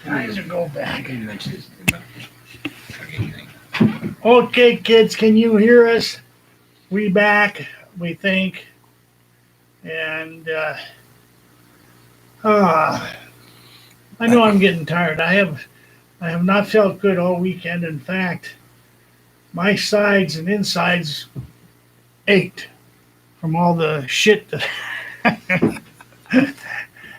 Guys, go back. Okay, kids, can you hear us? We back, we think, and I know I'm getting tired. I have not felt good all weekend. In fact, my sides and insides ached from all the shit that.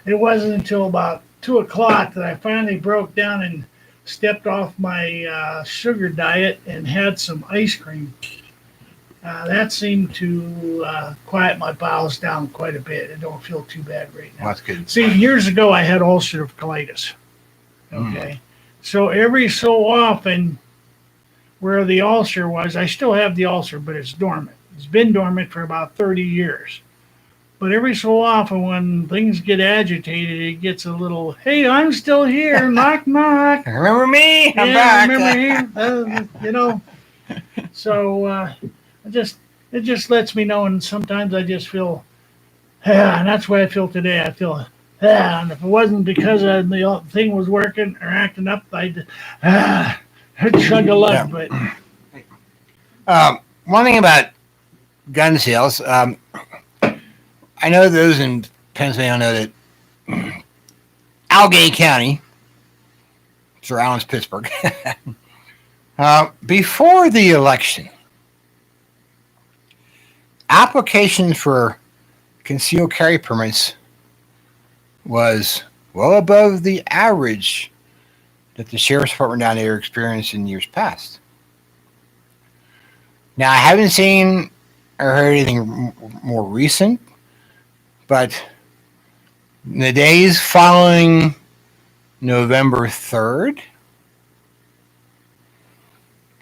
It wasn't until about 2 o'clock that I finally broke down and stepped off my sugar diet and had some ice cream. That seemed to quiet my bowels down quite a bit. I don't feel too bad right now. Well, that's good. See, years ago I had ulcerative colitis. Okay. So every so often, where the ulcer was, I still have the ulcer, but it's dormant. It's been dormant for about 30 years. But every so often, when things get agitated, it gets a little, hey, I'm still here, knock, knock. Remember me? I'm back. Remember you. So it just lets me know, and sometimes I just feel, and that's why I feel today. I feel, and if it wasn't because the thing was working or acting up, I'd chug a lug. Yeah. But one thing about gun sales, I know those in Pennsylvania know that Allegheny County surrounds Pittsburgh. Before the election, applications for concealed carry permits was well above the average that the sheriff's department down there experienced in years past. Now, I haven't seen or heard anything more recent, but in the days following November 3rd,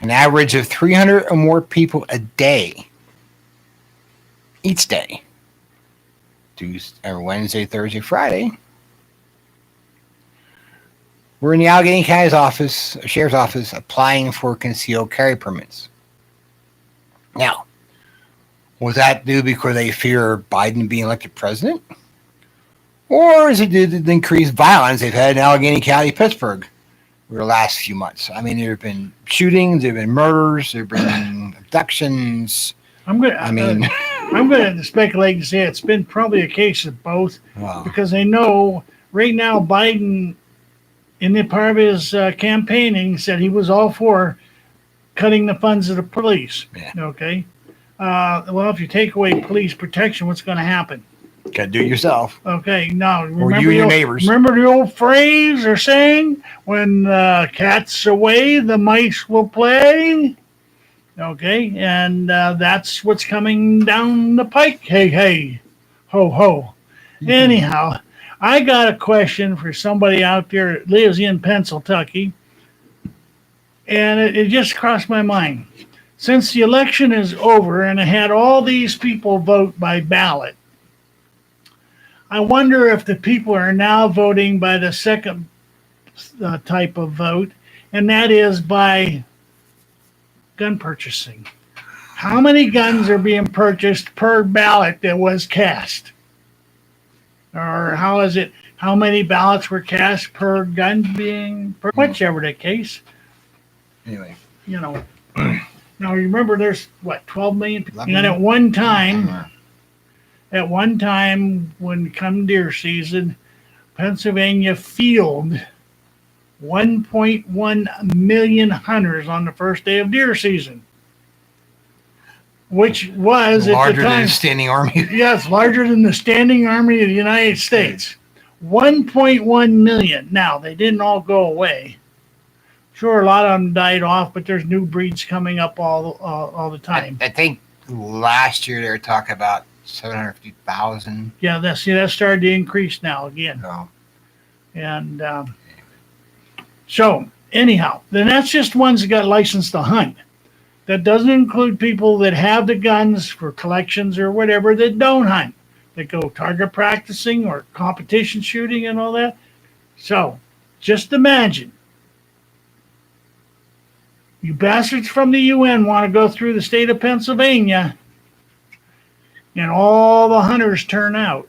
an average of 300 or more people a day, each day, Tuesday, or Wednesday, Thursday, Friday, were in the Allegheny County's office, sheriff's office, applying for concealed carry permits. Now, was that due because they fear Biden being elected president? Or is it due to the increased violence they've had in Allegheny County, Pittsburgh, over the last few months? I mean, there have been shootings, there have been murders, there have been abductions. I'm going to speculate and say it's been probably a case of both. Wow. Because I know right now Biden, in the part of his campaigning, said he was all for cutting the funds of the police. Yeah. Okay. Well, if you take away police protection, what's going to happen? Got to do it yourself. Okay. Now, Or you and your neighbors. Remember the old phrase or saying, when the cat's away, the mice will play? Okay. And that's what's coming down the pike. Hey, hey. Ho, ho. Mm-hmm. Anyhow, I got a question for somebody out there that lives in Pennsylvania. And it just crossed my mind. Since the election is over and I had all these people vote by ballot, I wonder if the people are now voting by the second type of vote, and that is by gun purchasing. How many guns are being purchased per ballot that was cast? Or how many ballots were cast per gun being, whichever the case. Anyway. Now remember there's 12 million people. And at one time when come deer season, Pennsylvania fielded 1.1 million hunters on the first day of deer season. Which was larger at the time, than the standing army. Yes, larger than the standing army of the United States. 1.1 million. Now, they didn't all go away. Sure, a lot of them died off, but there's new breeds coming up all the time. I think last year they were talking about 750,000. Yeah, that started to increase now again. Oh. And so, anyhow, then that's just ones that got licensed to hunt. That doesn't include people that have the guns for collections or whatever that don't hunt. That go target practicing or competition shooting and all that. So, just imagine. You bastards from the UN want to go through the state of Pennsylvania and all the hunters turn out.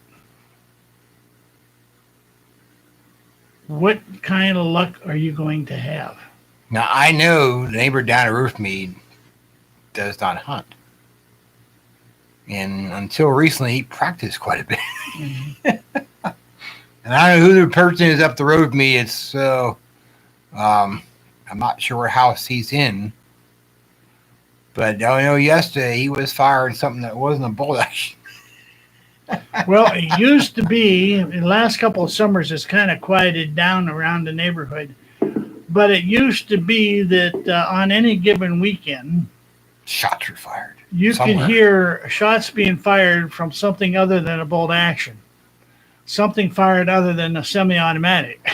what kind of luck are you going to have? Now, I know the neighbor down the roof of me does not hunt. And until recently, he practiced quite a bit. Mhm. And I don't know who the person is up the road from me. It's so, I'm not sure what house he's in. But I know yesterday he was firing something that wasn't a bolt action. Well, it used to be, in the last couple of summers, it's kind of quieted down around the neighborhood. But it used to be that on any given weekend, Shots were fired you could somewhere. hear shots being fired from something other than a bolt action, something fired other than a semi automatic.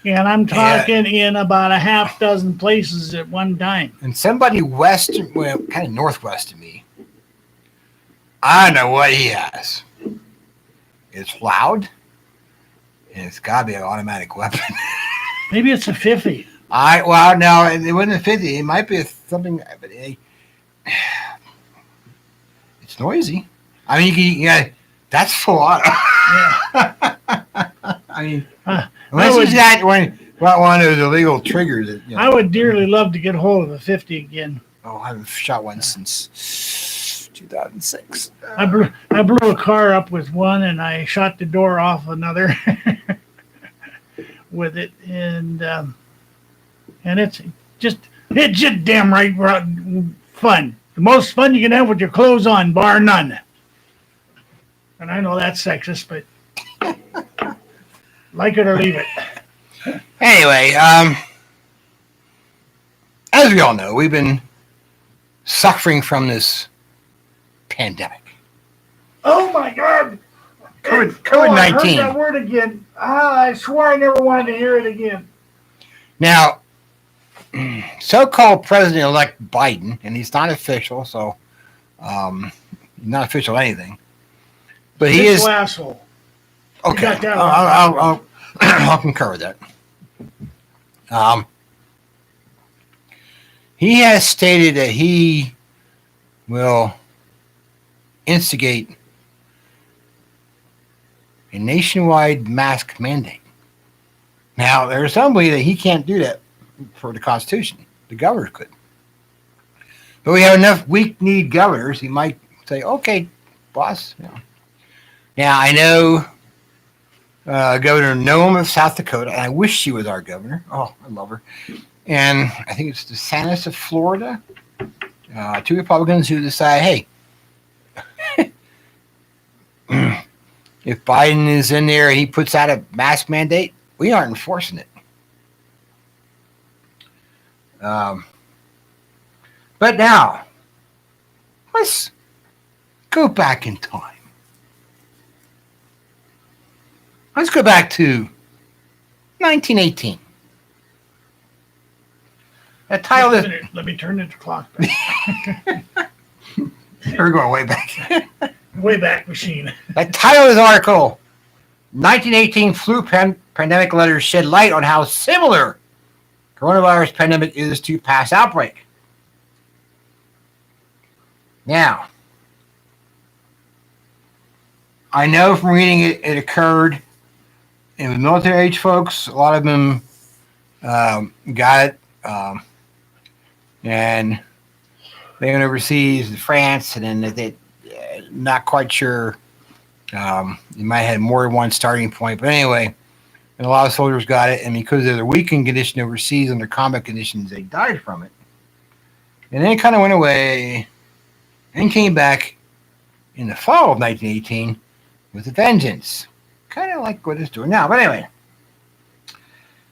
And I'm Yeah. talking in about a half dozen places at one time. And somebody west, well, kind of northwest of me, I don't know what he has. It's loud, and it's got to be an automatic weapon. Maybe it's a 50. Well, no, it wasn't a 50. It might be something, but it's noisy. I mean, yeah, that's full auto. Yeah. I mean, I unless would, he's got one of those illegal triggers. That, I would dearly love to get hold of a 50 again. I haven't shot one since 2006. I blew a car up with one, and I shot the door off another with it, and it's just damn right fun. The most fun you can have with your clothes on, bar none. And I know that's sexist, but like it or leave it. Anyway, as we all know, we've been suffering from this pandemic. Oh my God! COVID-19. I heard that word again. I swore I never wanted to hear it again. Now, so-called President-elect Biden, and he's not official, so he's not official anything, but he is asshole. okay. got that I'll concur with that. He has stated that he will instigate a nationwide mask mandate. Now, there's somebody that he can't do that for the Constitution. The governor could. But we have enough weak-kneed governors, he might say, okay, boss. Now, I know Governor Noem of South Dakota, and I wish she was our governor. Oh, I love her. And I think it's DeSantis of Florida. Two Republicans who decide, hey, if Biden is in there and he puts out a mask mandate, we aren't enforcing it. But now, let's go back in time. Let's go back to 1918. That title is... Let me turn the clock back. We're going way back. Way back machine. That title of this article, 1918 flu pandemic letters shed light on how similar coronavirus pandemic is to past outbreak. Now, I know from reading it, it occurred in the military age folks. A lot of them got it, and they went overseas to France, and then they not quite sure. You might have had more than one starting point, but anyway, and a lot of soldiers got it, and because of their weakened condition overseas under combat conditions, they died from it. And then it kind of went away and came back in the fall of 1918 with a vengeance. Kind of like what it's doing now. But anyway,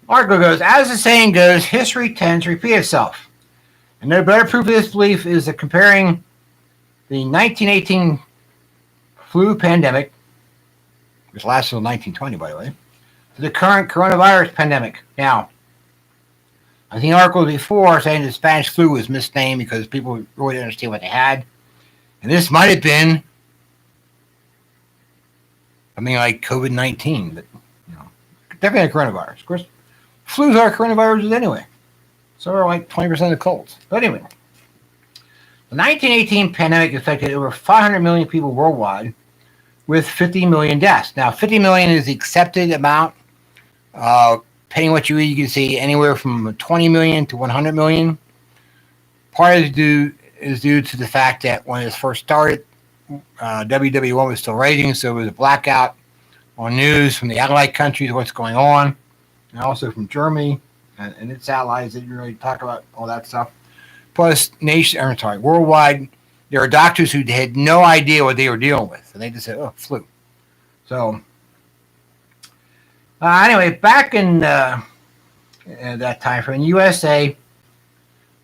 article goes, as the saying goes, history tends to repeat itself. And no better proof of this belief is that comparing the 1918 flu pandemic, which lasted until 1920, by the way, to the current coronavirus pandemic. Now, I've seen articles before saying the Spanish flu was misnamed because people really didn't understand what they had. And this might have been something like COVID-19, but definitely a coronavirus. Of course, flus are coronaviruses anyway. So are like 20% of colds. But anyway, the 1918 pandemic affected over 500 million people worldwide with 50 million deaths. Now, 50 million is the accepted amount Depending what you read, you can see anywhere from 20 million to 100 million. Part is due to the fact that when it first started, WW1 was still raging, so it was a blackout on news from the allied countries, what's going on, and also from Germany and its allies. They didn't really talk about all that stuff. Plus, worldwide, there are doctors who had no idea what they were dealing with, and they just said, "Oh, flu." So, anyway, back in that time frame, in the USA,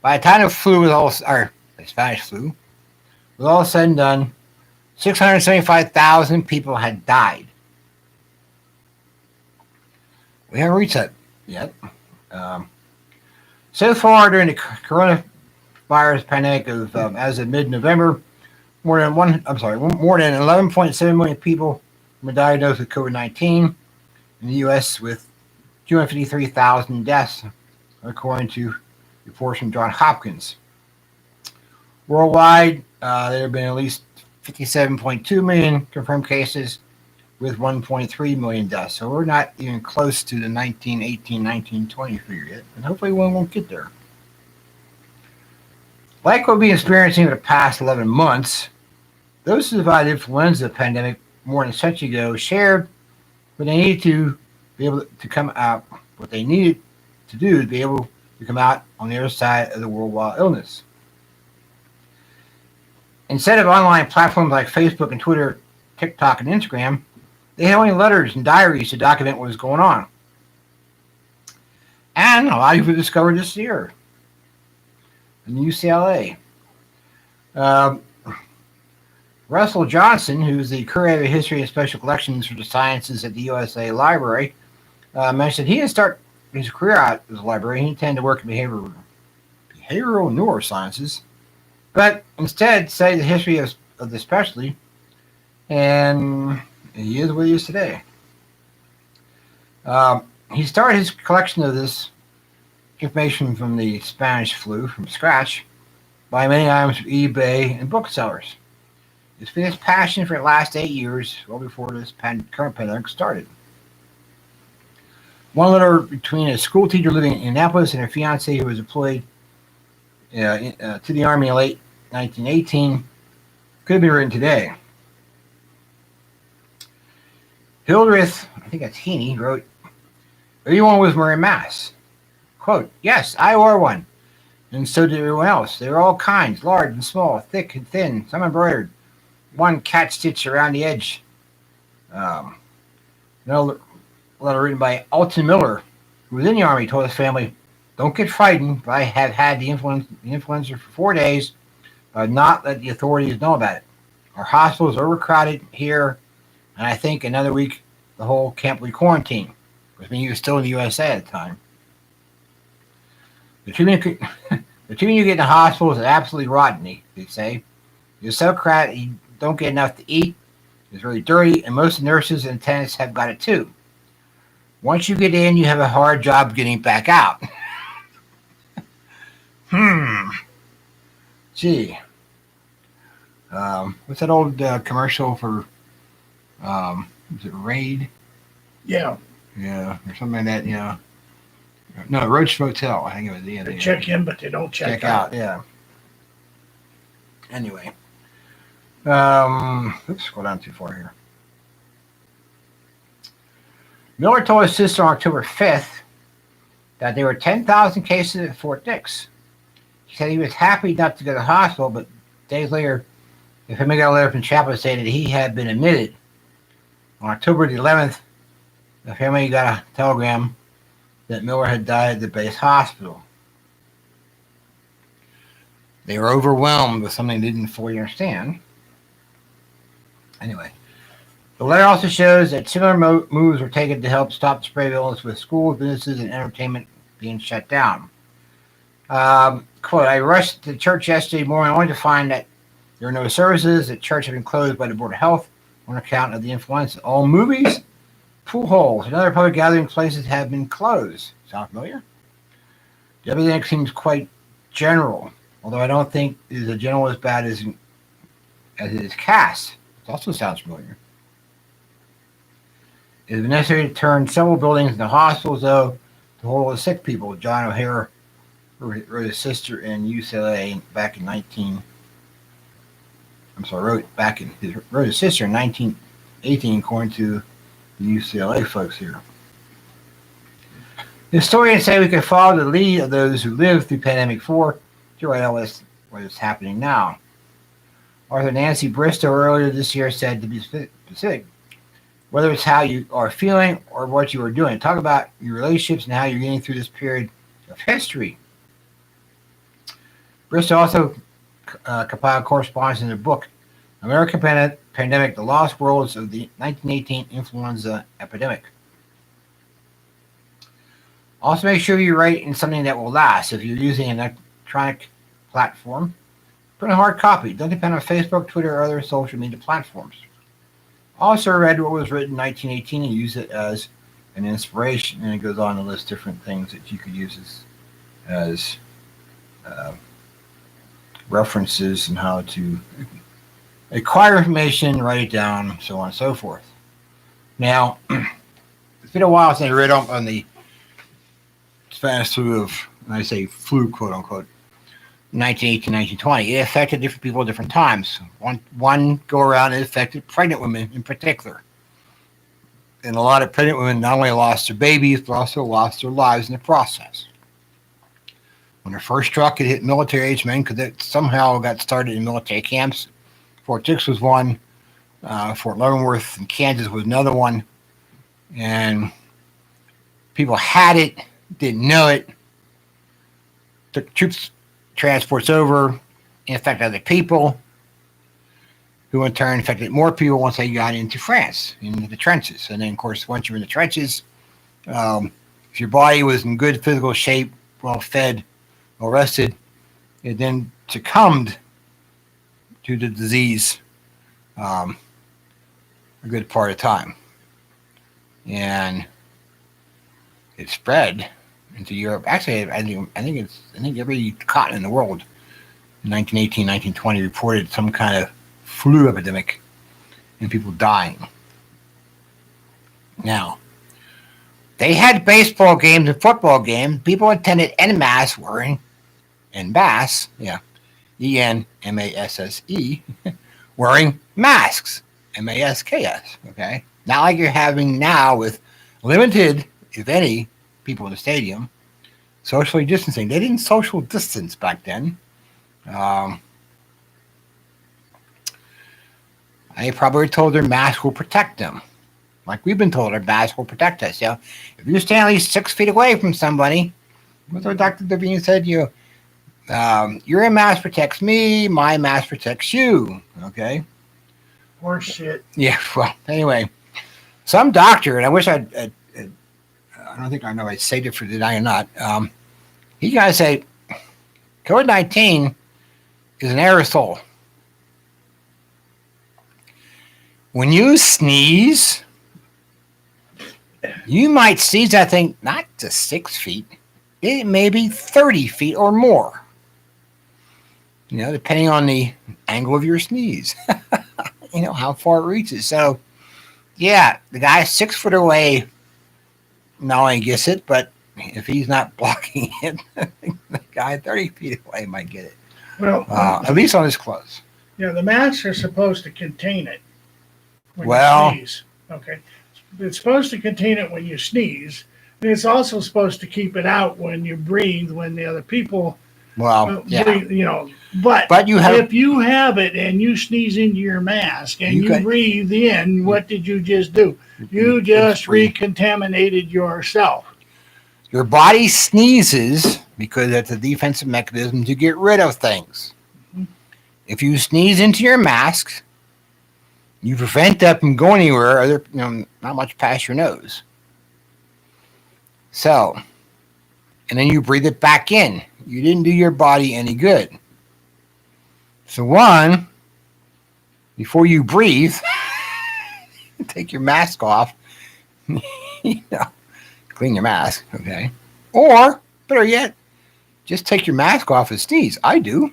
by the time the flu was all, or the Spanish flu, was all said and done, 675,000 people had died. We haven't reached that yet. Um, so far during the coronavirus pandemic of as of mid-November, more than 11.7 million people were diagnosed with COVID-19 in the U.S. with 253,000 deaths, according to reports from Johns Hopkins. Worldwide, there have been at least 57.2 million confirmed cases with 1.3 million deaths. So we're not even close to the 1918, 1920 figure yet, and hopefully we won't get there. Like what we've been experiencing over the past 11 months, those who survived the influenza pandemic more than a century ago shared what they needed to be able to come out, what they needed to do to be able to come out on the other side of the worldwide illness. Instead of online platforms like Facebook and Twitter, TikTok, and Instagram, they had only letters and diaries to document what was going on. And a lot of people discovered this year in UCLA. Russell Johnson, who's the curator of history and special collections for the sciences at the USA Library, mentioned he didn't start his career out as a librarian. He intended to work in behavioral neurosciences, but instead studied the history of the specialty, and he is what he is today. He started his collection of this information from the Spanish flu from scratch by many items from eBay and booksellers. It's been his passion for the last 8 years, well before this current pandemic started. One letter between a school teacher living in Indianapolis and her fiance who was deployed to the Army in late 1918 could have been written today. Hildreth, I think that's Heaney, wrote, "Everyone was wearing masks. Quote, yes, I wore one, and so did everyone else. They were all kinds, large and small, thick and thin, some embroidered, one cat stitch around the edge." Another letter written by Alton Miller, who was in the Army, told his family, "Don't get frightened, but I have had the influenza for 4 days, but not let the authorities know about it. Our hospitals are overcrowded here, and I think another week the whole camp will be quarantined," which means he was still in the USA at the time. The treatment you get in the hospital is absolutely rotten, they say. You're so crowded you don't get enough to eat. It's really dirty, and most nurses and attendants have got it too. Once you get in, you have a hard job getting back out. Gee. What's that old commercial for, is it Raid? Yeah. Yeah, or something like that, yeah. No, Roach Motel, I think it was the end. They check in, but they don't check out. Yeah. Anyway. Oops, go down too far here. Miller told his sister on October 5th that there were 10,000 cases at Fort Dix. He said he was happy not to go to the hospital, but days later, the family got a letter from Chaplain saying that he had been admitted. On October the 11th, the family got a telegram that Miller had died at the base hospital. They were overwhelmed with something they didn't fully understand. Anyway, the letter also shows that similar moves were taken to help stop the spread of illness with schools, businesses, and entertainment being shut down. Quote, I rushed to church yesterday morning only to find that there were no services. The church had been closed by the Board of Health on account of the influenza. All movies, pool halls, and other public gathering places have been closed. Sound familiar? The epidemic seems quite general, although I don't think it is as general as bad as it is cast. It also sounds familiar. It was necessary to turn several buildings into hospitals, though, to hold all the sick people. John O'Hare wrote his sister in UCLA back in 19. I'm sorry, wrote his sister in 1918, according to the UCLA folks here. Historians say we could follow the lead of those who lived through Pandemic 4 to write out what is happening now. Author Nancy Bristow earlier this year said, to be specific, whether it's how you are feeling or what you are doing, talk about your relationships and how you're getting through this period of history. Bristow also compiled correspondence in her book, American Pandemic, The Lost Worlds of the 1918 Influenza Epidemic. Also, make sure you write in something that will last. If you're using an electronic platform, print a hard copy. Don't depend on Facebook, Twitter, or other social media platforms. Also, read what was written in 1918 and use it as an inspiration. And it goes on to list different things that you could use as references and how to acquire information, write it down, so on and so forth. Now, it's been a while since I read up on the Spanish flu of, and I say flu, quote unquote, 1918, 1920. It affected different people at different times. One go around, it affected pregnant women in particular. And a lot of pregnant women not only lost their babies, but also lost their lives in the process. When it first struck, it hit military-age men because it somehow got started in military camps. Fort Dix was one. Fort Leavenworth in Kansas was another one. And people had it, didn't know it, took troops transports over, infected other people, who in turn infected more people once they got into France, into the trenches. And then, of course, once you're in the trenches, if your body was in good physical shape, well fed, well rested, it then succumbed to the disease a good part of the time. And it spread into Europe. Actually, I think every continent in the world in 1918, 1920 reported some kind of flu epidemic and people dying. Now, they had baseball games and football games. People attended en masse wearing E-N-M-A-S-S-E, wearing masks, M-A-S-K-S, okay? Not like you're having now with limited, if any, people in the stadium, socially distancing. They didn't social distance back then. They probably told their mask will protect them. Like we've been told our mask will protect us. So if you stand at least 6 feet away from somebody, what Dr. Devine said to you, your mask protects me, my mask protects you. Okay? Horse shit. Yeah, well, anyway. Some doctor, and I wish I don't think I know if I saved it for today or not. He got to say, COVID-19 is an aerosol. When you sneeze, you might sneeze that thing not to 6 feet, it may be 30 feet or more. You know, depending on the angle of your sneeze. You know, how far it reaches. So, yeah, the guy 6 foot away not only gets it, but if he's not blocking it, the guy 30 feet away might get it. Well, at least on his clothes. Yeah, the masks are supposed to contain it when you sneeze. Okay. It's supposed to contain it when you sneeze. And it's also supposed to keep it out when you breathe, when the other people breathe, you know. But you have, if you have it and you sneeze into your mask and you breathe in, what did you just do? You just recontaminated yourself. Your body sneezes because that's a defensive mechanism to get rid of things. Mm-hmm. If you sneeze into your mask, you prevent that from going anywhere, not much past your nose. So, and then you breathe it back in. You didn't do your body any good. So one, before you breathe, take your mask off. Clean your mask, okay? Or, better yet, just take your mask off and sneeze. I do.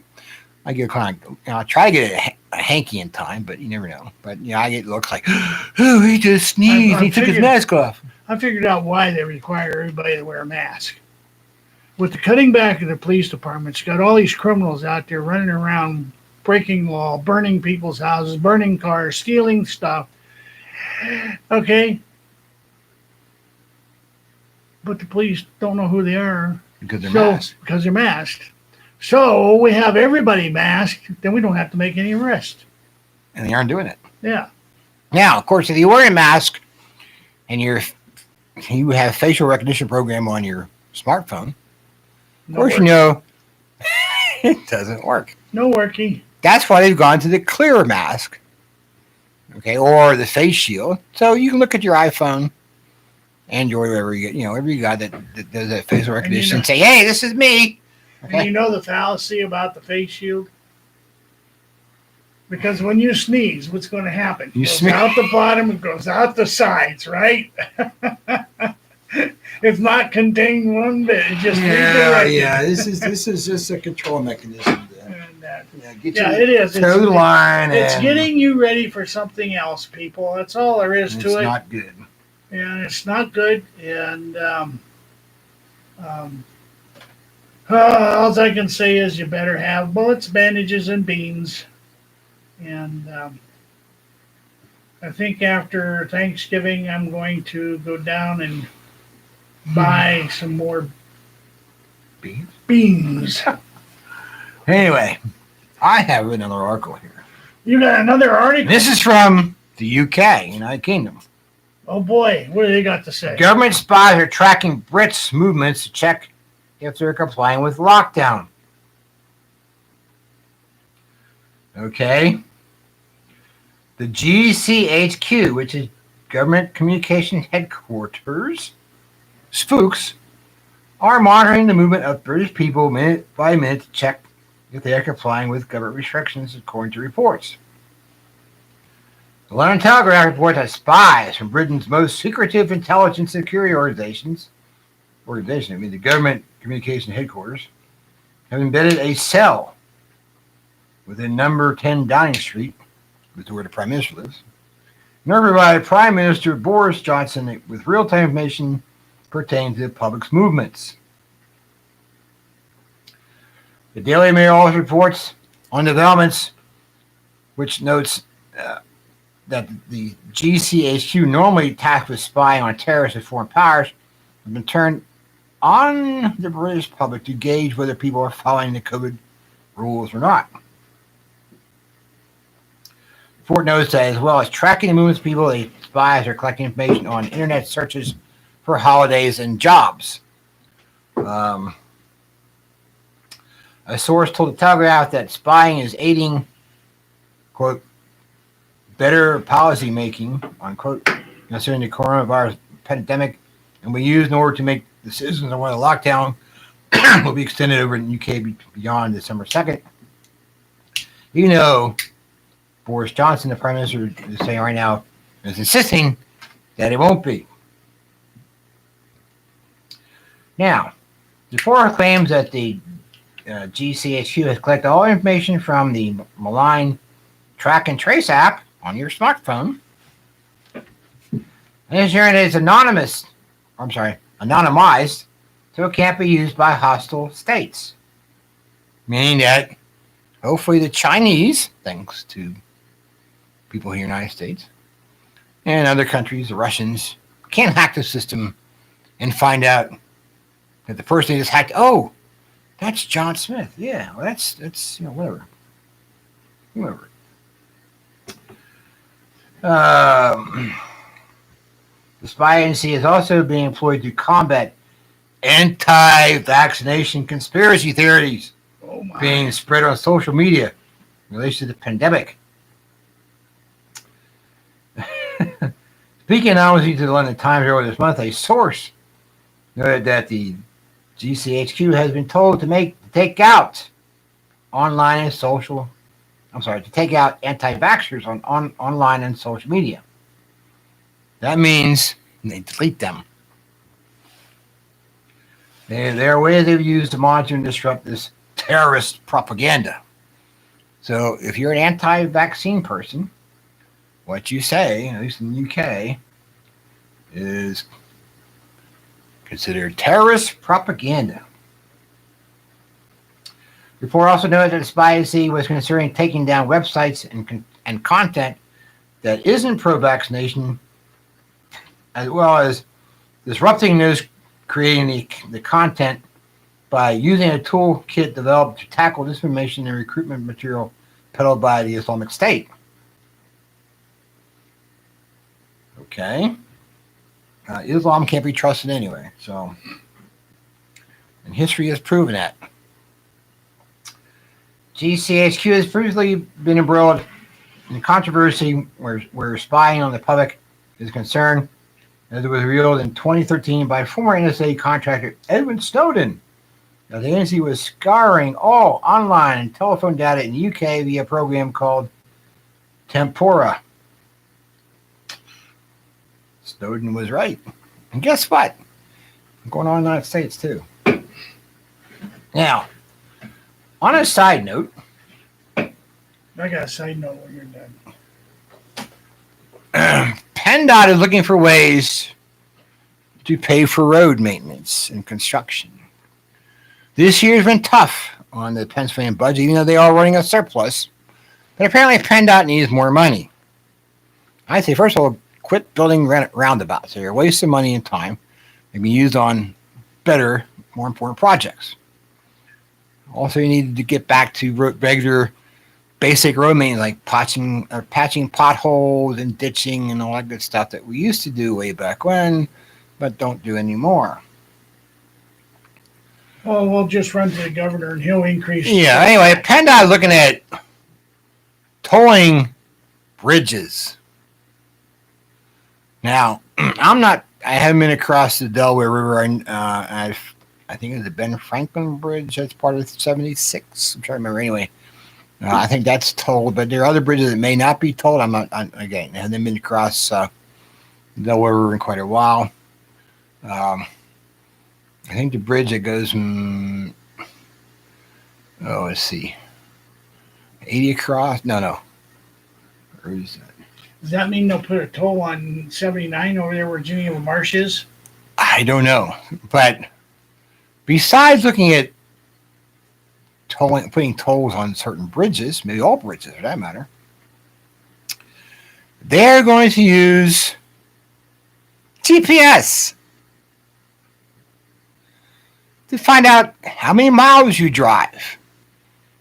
I get try to get it a hanky in time, but you never know. But I get looks like, oh, he just sneezed. I He took his figured mask off. I figured out why they require everybody to wear a mask. With the cutting back of the police departments, got all these criminals out there running around, breaking law, burning people's houses, burning cars, stealing stuff. Okay, but the police don't know who they are. Because they're masked. Because they're masked. So we have everybody masked, then we don't have to make any arrests. And they aren't doing it. Yeah. Now, of course, if you wear a mask and you have facial recognition program on your smartphone, of course you know it doesn't work. No working. That's why they've gone to the clear mask, okay, or the face shield. So you can look at your iPhone, Android, wherever you get, every guy that does that facial recognition and say, hey, this is me. Okay? And you know the fallacy about the face shield? Because when you sneeze, what's going to happen? It goes out the bottom, it goes out the sides, right? It's not contained one bit. It just This is just a control mechanism. It is. Toe the line. It's getting you ready for something else, people. That's all there is to it. It's not good. And it's not good. And all I can say is you better have bullets, bandages, and beans. And I think after Thanksgiving, I'm going to go down and buy some more beans. Anyway, I have another article here. You got another article? This is from the UK, United Kingdom. Oh boy, what do they got to say? Government spies are tracking Brits' movements to check if they're complying with lockdown. Okay. The GCHQ, which is Government Communication Headquarters, spooks, are monitoring the movement of British people minute by minute to check if they are complying with government restrictions, according to reports. The London Telegraph reports that spies from Britain's most secretive intelligence security the Government Communication Headquarters, have embedded a cell within number 10 Downing Street, which is where the Prime Minister lives, in order to provide Prime Minister Boris Johnson with real-time information pertaining to the public's movements. The Daily Mail also reports on developments, which notes that the GCHQ, normally tasked with spying on terrorists and foreign powers, have been turned on the British public to gauge whether people are following the COVID rules or not. The report notes that as well as tracking the movements of people, the spies are collecting information on internet searches for holidays and jobs. A source told the Telegraph that spying is aiding, quote, better policy making, unquote, concerning the coronavirus pandemic, and we use in order to make decisions on whether the lockdown will be extended over in the UK beyond December 2nd. Even though Boris Johnson, the Prime Minister, is saying right now, is insisting that it won't be. Now, before claims that the GCHQ has collected all information from the malign track and trace app on your smartphone, and ensuring it is anonymized, so it can't be used by hostile states. Meaning that hopefully the Chinese, thanks to people here in the United States, and other countries, the Russians, can't hack the system and find out that the person they just hacked, oh, that's John Smith. Yeah, well, that's whatever. The spy agency is also being employed to combat anti-vaccination conspiracy theories being spread on social media in relation to the pandemic. Speaking anonymously to the London Times earlier this month, a source noted that the GCHQ has been told to take out anti-vaxxers on online and social media. That means they delete them. There are ways they've used to monitor and disrupt this terrorist propaganda. So if you're an anti-vaccine person, what you say, at least in the UK, is considered terrorist propaganda. The report also noted that the spy agency was considering taking down websites and content that isn't pro-vaccination, as well as disrupting news, creating the content by using a toolkit developed to tackle disinformation and recruitment material peddled by the Islamic State. Okay. Islam can't be trusted anyway, so, and history has proven that. GCHQ has previously been embroiled in controversy where spying on the public is concerned, as it was revealed in 2013 by former NSA contractor Edward Snowden. Now, the agency was scouring all online and telephone data in the UK via a program called Tempora. Snowden was right. And guess what? Going on in the United States, too. Now, on a side note, I got a side note when you're done. PennDOT is looking for ways to pay for road maintenance and construction. This year's been tough on the Pennsylvania budget, even though they are running a surplus. But apparently PennDOT needs more money. I say, first of all, quit building roundabouts. They're a waste of money and time. They can be used on better, more important projects. Also, you need to get back to regular, basic road maintenance, like patching potholes and ditching and all that good stuff that we used to do way back when, but don't do anymore. Well, we'll just run to the governor and he'll increase. Yeah, anyway, PennDOT is looking at tolling bridges. Now, I haven't been across the Delaware River. I think it's the Ben Franklin Bridge. That's part of 76. I'm trying to remember. Anyway, I think that's tolled, but there are other bridges that may not be tolled. I haven't been across the Delaware River in quite a while. I think the bridge that goes from, let's see, 80 across? No. Where is that? Does that mean they'll put a toll on 79 over there where Geneva Marsh is? I don't know. But besides looking at putting tolls on certain bridges, maybe all bridges for that matter, they're going to use GPS to find out how many miles you drive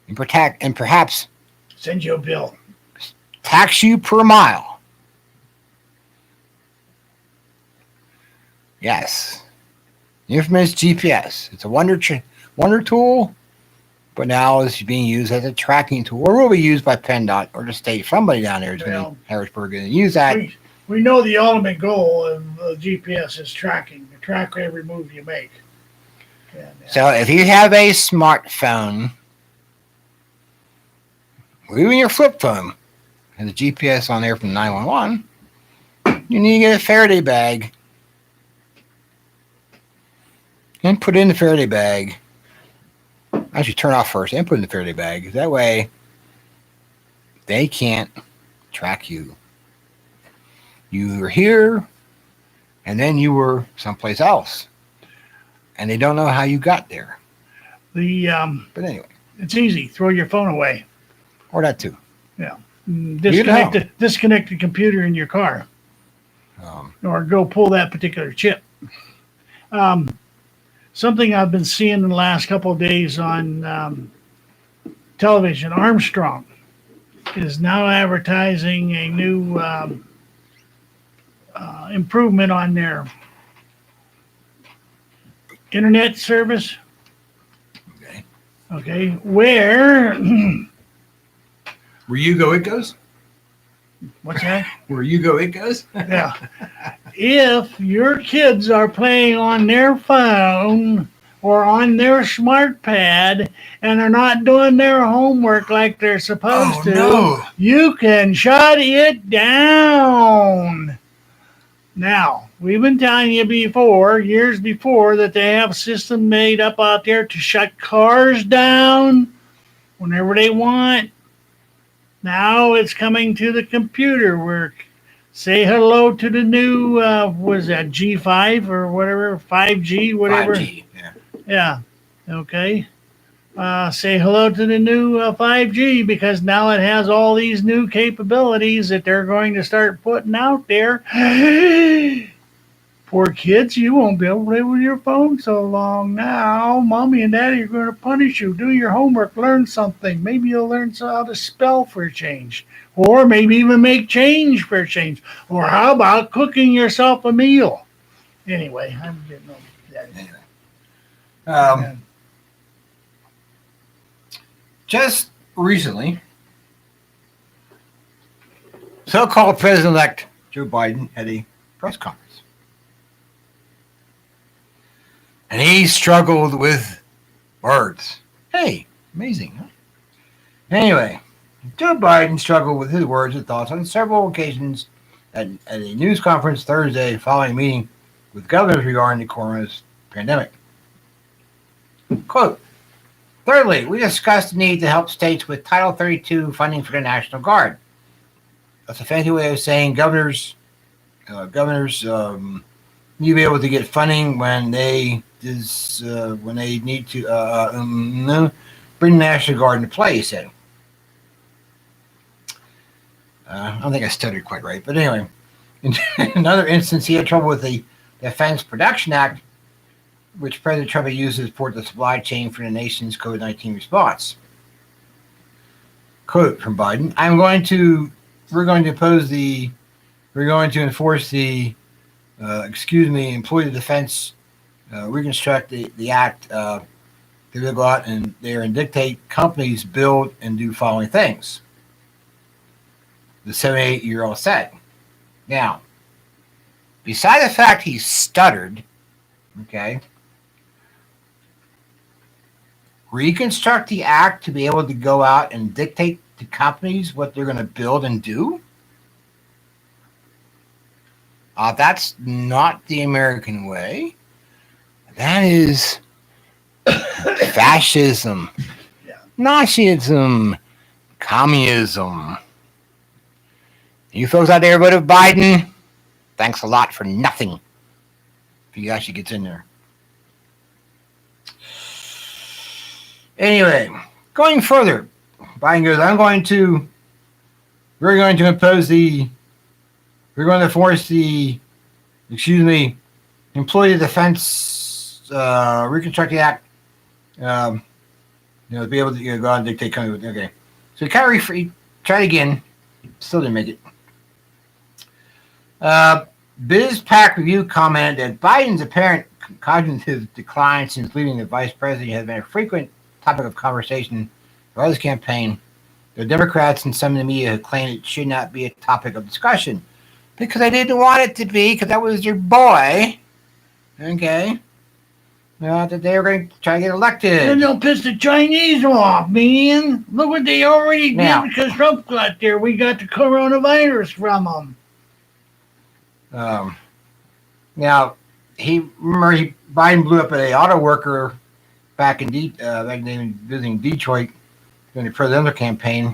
and perhaps send you a bill. Tax you per mile. Yes. Infamous GPS. It's a wonder tool, but now it's being used as a tracking tool, or will be used by PennDOT or the state. Somebody down there is going to Harrisburg and use that. We know the ultimate goal of GPS is tracking. To track every move you make. So if you have a smartphone, or even your flip phone, and the GPS on there from 911, you need to get a Faraday bag and put it in the Faraday bag. Actually, turn off first and put it in the Faraday bag. That way, they can't track you. You were here, and then you were someplace else, and they don't know how you got there. But anyway, it's easy. Throw your phone away, or that too. Yeah. Disconnect the computer in your car, or go pull that particular chip. Something I've been seeing in the last couple of days on television, Armstrong is now advertising a new improvement on their internet service. Okay, where you go, it goes? What's that? Where you go, it goes? Yeah. If your kids are playing on their phone or on their smart pad and are not doing their homework like they're supposed to, you can shut it down. Now, we've been telling you before, years before, that they have a system made up out there to shut cars down whenever they want. Now it's coming to the computer work. Say hello to the new, was that G5 or whatever, 5G, whatever. 5G. Yeah. Yeah. Okay. Say hello to the new 5G because now it has all these new capabilities that they're going to start putting out there. Poor kids, you won't be able to play with your phone so long now. Mommy and Daddy are going to punish you. Do your homework, learn something. Maybe you'll learn how to spell for a change. Or maybe even make change for a change. Or how about cooking yourself a meal? Anyway, I'm getting over that. Anyway. Yeah. Just recently, so-called President-elect Joe Biden had a press conference. And he struggled with words. Hey, amazing, huh? Anyway, Joe Biden struggled with his words and thoughts on several occasions at a news conference Thursday following a meeting with governors regarding the coronavirus pandemic. Quote, thirdly, we discussed the need to help states with Title 32 funding for the National Guard. That's a fancy way of saying governors need to be able to get funding when they need to bring the National Guard into play, he said. I don't think I stuttered quite right, but anyway. In another instance, he had trouble with the Defense Production Act, which President Trump used to support the supply chain for the nation's COVID-19 response. Quote from Biden: we're going to enforce the employee defense, reconstruct the act. They will go out and dictate companies build and do following things. The 78-year-old said. Now, beside the fact he stuttered, okay, reconstruct the act to be able to go out and dictate to companies what they're going to build and do? That's not the American way. That is fascism, Nazism, communism. You folks out there voted Biden, thanks a lot for nothing. If he actually gets in there. Anyway, going further, Biden goes, we're going to enforce the, Employee Defense Reconstructing Act, to be able to go out and dictate company. Okay. So he kind of tried again, still didn't make it. BizPack Review commented that Biden's apparent cognitive decline since leaving the vice presidency has been a frequent topic of conversation throughout his campaign. The Democrats and some in the media have claimed it should not be a topic of discussion because they didn't want it to be, because that was their boy. Okay. That they were going to try to get elected. Then they'll piss the Chinese off, man. Look what they already did because Trump got there. We got the coronavirus from them. Now, Biden blew up an auto worker back visiting Detroit during the presidential campaign.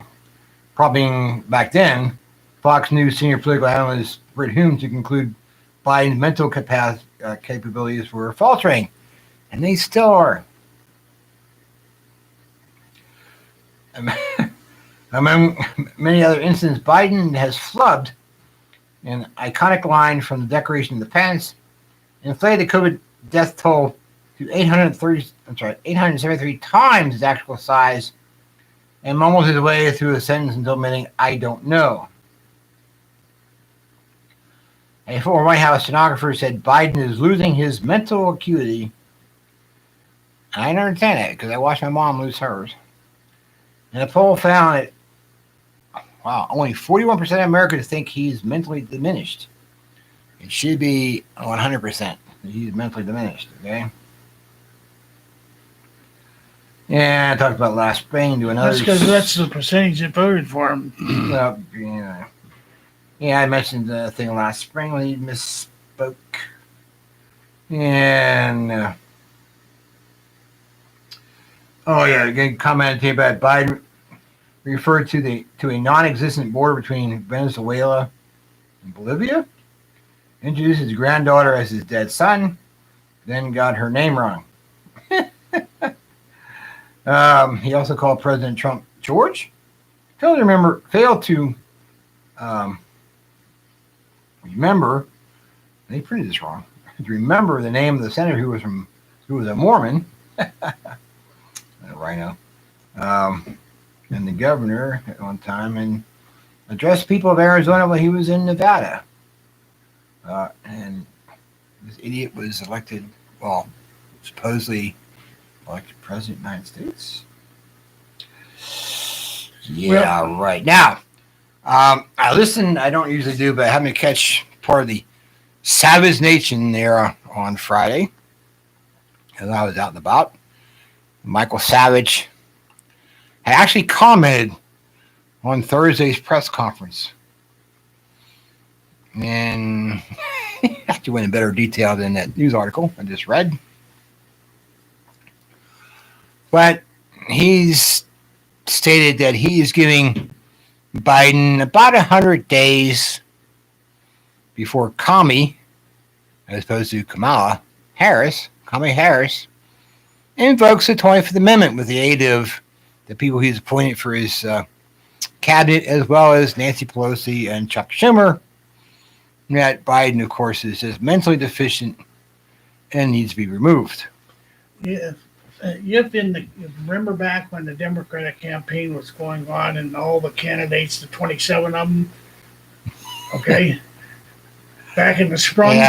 Probably back then, Fox News senior political analyst Britt Hume to conclude Biden's mental capabilities were faltering, and they still are. Among many other incidents, Biden has flubbed an iconic line from the Declaration of Independence, inflated the COVID death toll to 873 times its actual size, and mumbled his way through a sentence until admitting, I don't know. A former White House stenographer said Biden is losing his mental acuity. I don't understand that because I watched my mom lose hers. And the poll found that only 41% of Americans think he's mentally diminished. It should be 100%. He's mentally diminished, okay? Yeah, I talked about last spring to another. That's because that's the percentage that voted for him. Yeah, I mentioned the thing last spring when he misspoke. And, again, commenting about Biden referred to a non-existent border between Venezuela and Bolivia. Introduced his granddaughter as his dead son, then got her name wrong. He also called President Trump George. Failed to remember. They printed this wrong. To remember the name of the senator who was a Mormon, a rhino, and the governor at one time, and addressed people of Arizona while he was in Nevada. And this idiot was elected, well, supposedly elected president of the United States. Yeah, well, right. Now, I listened, I don't usually do, but I happened to catch part of the Savage Nation there on Friday, as I was out and about. Michael Savage had actually commented on Thursday's press conference. And actually went in better detail than that news article I just read. But he's stated that he is giving Biden about 100 days before Kami, as opposed to Kamala Harris, invokes the 25th Amendment with the aid of the people he's appointed for his cabinet, as well as Nancy Pelosi and Chuck Schumer. That Biden, of course, is just mentally deficient and needs to be removed. Yeah. Remember back when the Democratic campaign was going on and all the candidates, the 27 of them, okay, back in the spring,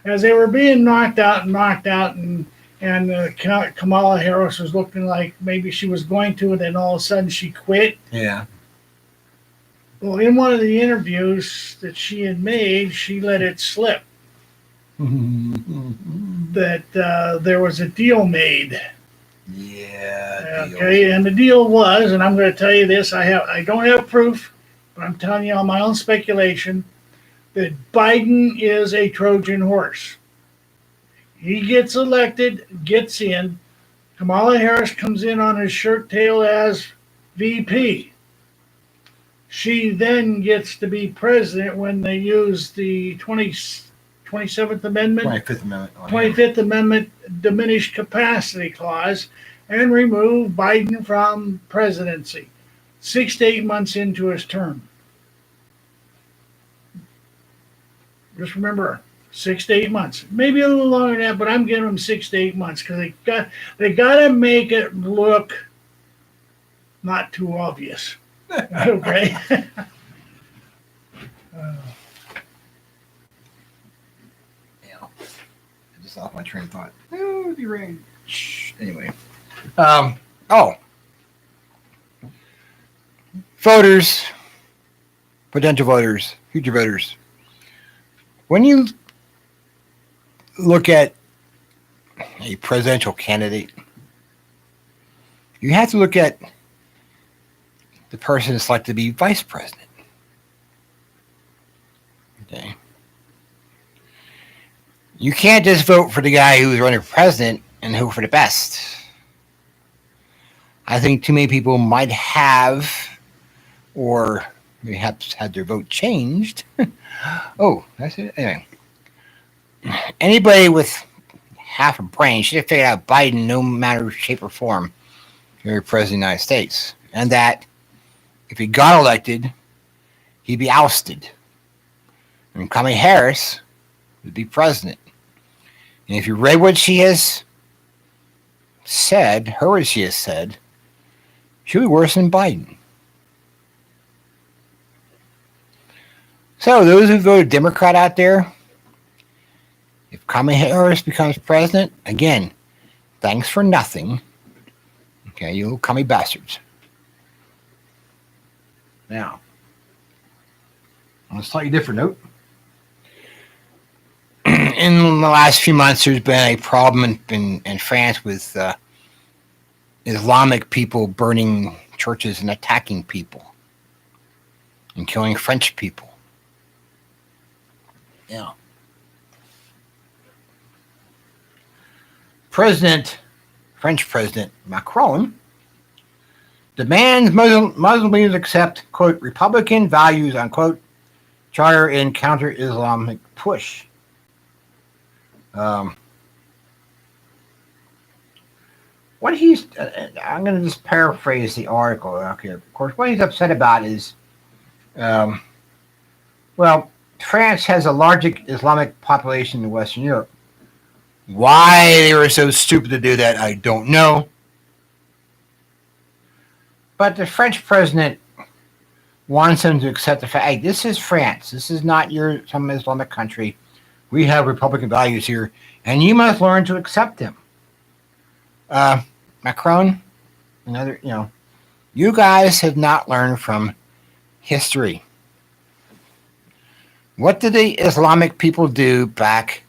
as they were being knocked out, and Kamala Harris was looking like maybe she was going to, and then all of a sudden she quit. Yeah. Well, in one of the interviews that she had made, she let it slip that there was a deal made. Yeah. Okay, and the deal was, and I'm going to tell you this, I don't have proof, but I'm telling you on my own speculation, that Biden is a Trojan horse. He gets elected, gets in. Kamala Harris comes in on his shirt tail as VP. She then gets to be president when they use the 27th Amendment, 25th Amendment diminished capacity clause, and remove Biden from presidency 6 to 8 months into his term. Just remember, 6 to 8 months, maybe a little longer than that, but I'm giving them 6 to 8 months because they got to make it look not too obvious. Okay. Yeah, I just lost my train of thought. Oh, it'd be rain. Anyway, voters, potential voters, future voters. When you look at a presidential candidate, you have to look at the person selected to be vice president. Okay. You can't just vote for the guy who's running for president and hope for the best. I think too many people might have, or perhaps had their vote changed. Oh, that's it. Anyway, anybody with half a brain should have figured out Biden, no matter shape or form, to be president of the United States, and that if he got elected, he'd be ousted, and Kamala Harris would be president. And if you read what she has said, she'll be worse than Biden. So those who voted Democrat out there, if Kamala Harris becomes president, again, thanks for nothing. Okay, you little commie bastards. Now, on a slightly different note, in the last few months, there's been a problem in France with Islamic people burning churches and attacking people and killing French people. Yeah. French President Macron demands Muslims accept, quote, Republican values, unquote, charter and counter Islamic push. What he's, I'm going to just paraphrase the article out here. Of course, what he's upset about is, um, well, France has the largest Islamic population in Western Europe. Why they were so stupid to do that, I don't know. But the French president wants them to accept the fact, hey, this is France. This is not some Islamic country. We have Republican values here, and you must learn to accept them. Macron, another, you guys have not learned from history. What did the Islamic people do back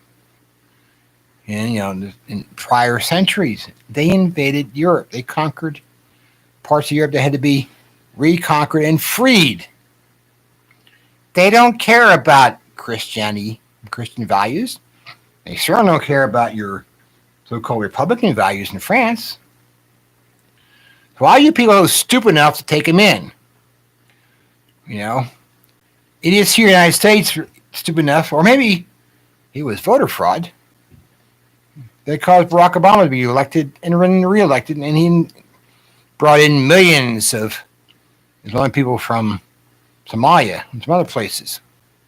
in prior centuries? They invaded Europe. They conquered parts of Europe that had to be reconquered and freed. They don't care about Christianity, Christian values. They certainly don't care about your so-called Republican values in France. So why are you people stupid enough to take him in? Idiots here in the United States are stupid enough, or maybe he was voter fraud. They caused Barack Obama to be elected and re-elected, and he brought in millions of Islamic people from Somalia and some other places.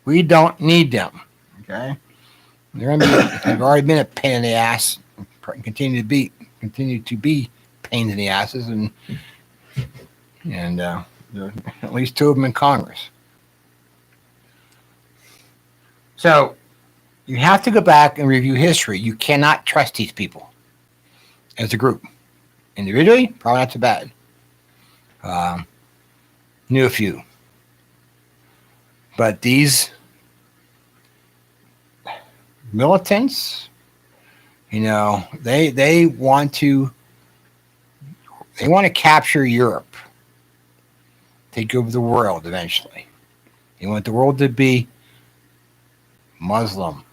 We don't need them. Okay, they've already been a pain in the ass, and continue to be pains in the asses, and there are at least two of them in Congress. So you have to go back and review history. You cannot trust these people as a group. Individually, probably not so bad. Knew a few. But these militants, they want to capture Europe, take over the world eventually. They want the world to be Muslim.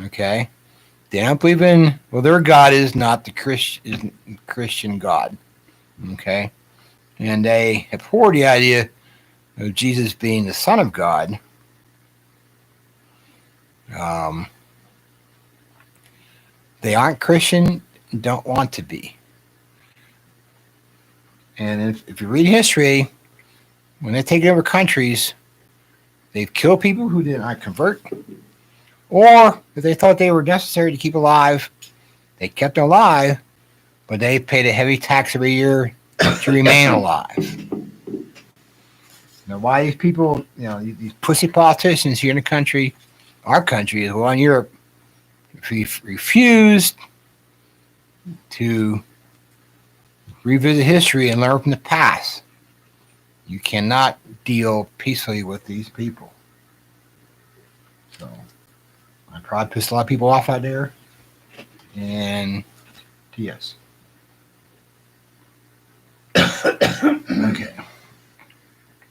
Okay? They don't believe in, their God is not the Christian God. Okay? And they abhor the idea of Jesus being the Son of God. They aren't Christian, don't want to be. And if you read history, when they take over countries, they've killed people who did not convert, or if they thought they were necessary to keep alive, they kept them alive, but they paid a heavy tax every year to remain alive. Now, why these people, these pussy politicians here in the country, our country as well in Europe, refused to revisit history and learn from the past. You cannot deal peacefully with these people. So I probably pissed a lot of people off out there. And yes. Okay.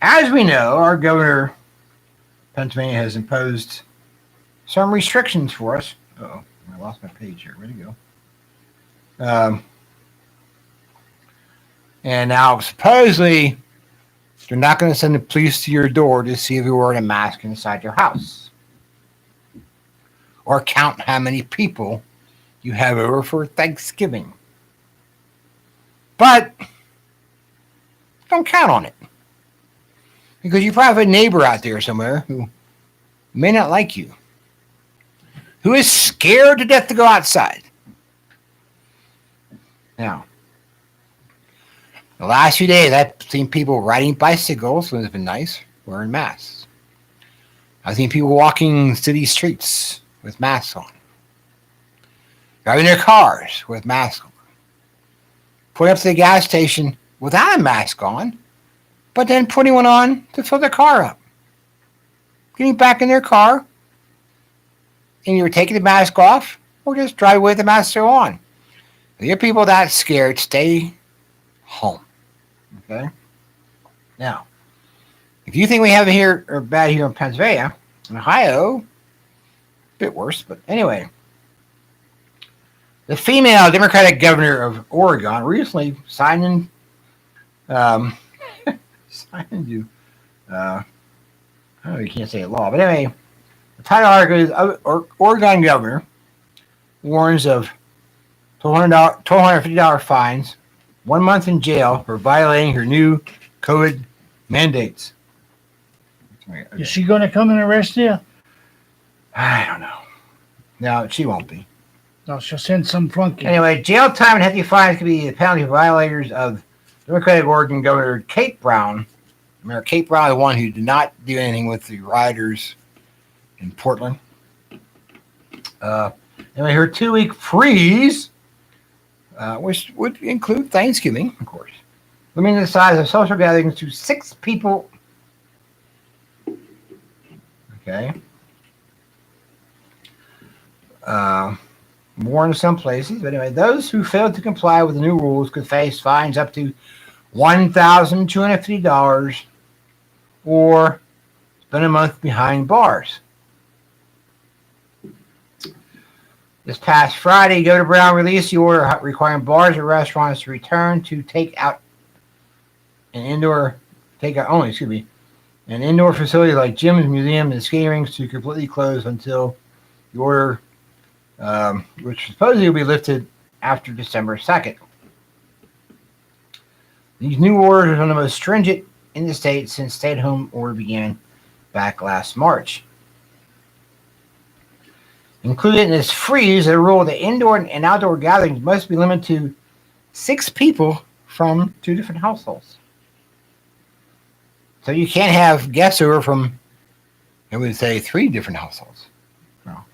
As we know, our governor of Pennsylvania has imposed some restrictions for us. Uh-oh, I lost my page here. Where'd it go? And now supposedly they're not going to send the police to your door to see if you're wearing a mask inside your house, or count how many people you have over for Thanksgiving. But don't count on it, because you probably have a neighbor out there somewhere who may not like you, who is scared to death to go outside. Now, the last few days, I've seen people riding bicycles, which has been nice, wearing masks. I've seen people walking city streets with masks on, driving their cars with masks on, pulling up to the gas station without a mask on, but then putting one on to fill their car up. Getting back in their car, and you're taking the mask off, or just drive away with the mask still on. If you're people that scared, stay home. Okay? Now, if you think we have it here or bad here in Pennsylvania, in Ohio, a bit worse, but anyway, The female Democratic governor of Oregon recently signed um, signed into, uh, oh, you can't say a law, but anyway, the title article is Oregon governor warns of $1,250 fines, 1 month in jail for violating her new COVID mandates. Okay. Is she going to come and arrest you? I don't know. No, she won't be. No, she'll send some flunky. Anyway, jail time and hefty fines could be the penalty for violators of Democratic Oregon Governor Kate Brown. Remember, Kate Brown, the one who did not do anything with the rioters in Portland. Anyway, her 2-week freeze, which would include Thanksgiving, of course, limiting the size of social gatherings to 6 people. Okay. More in some places, but anyway, those who failed to comply with the new rules could face fines up to $1,250 or spend a month behind bars. This past Friday, Governor Brown released the order requiring bars and restaurants to return to takeout only, and indoor facilities like gyms, museums, and skating rinks to completely close until the order, which supposedly will be lifted after December 2nd. These new orders are one of the most stringent in the state since stay-at-home order began back last March. Included in this freeze is a rule that indoor and outdoor gatherings must be limited to 6 people from 2 different households. So you can't have guests over from, I would say, 3 different households. No.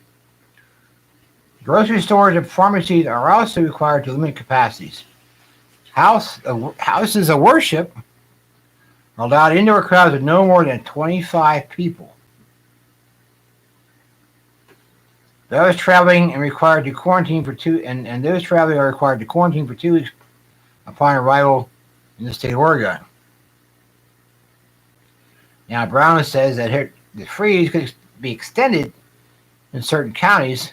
Grocery stores and pharmacies are also required to limit capacities. Houses of worship are allowed indoor crowds of no more than 25 people. Those traveling and required to quarantine for those traveling are required to quarantine for 2 weeks upon arrival in the state of Oregon. Now, Brown says that the freeze could be extended in certain counties,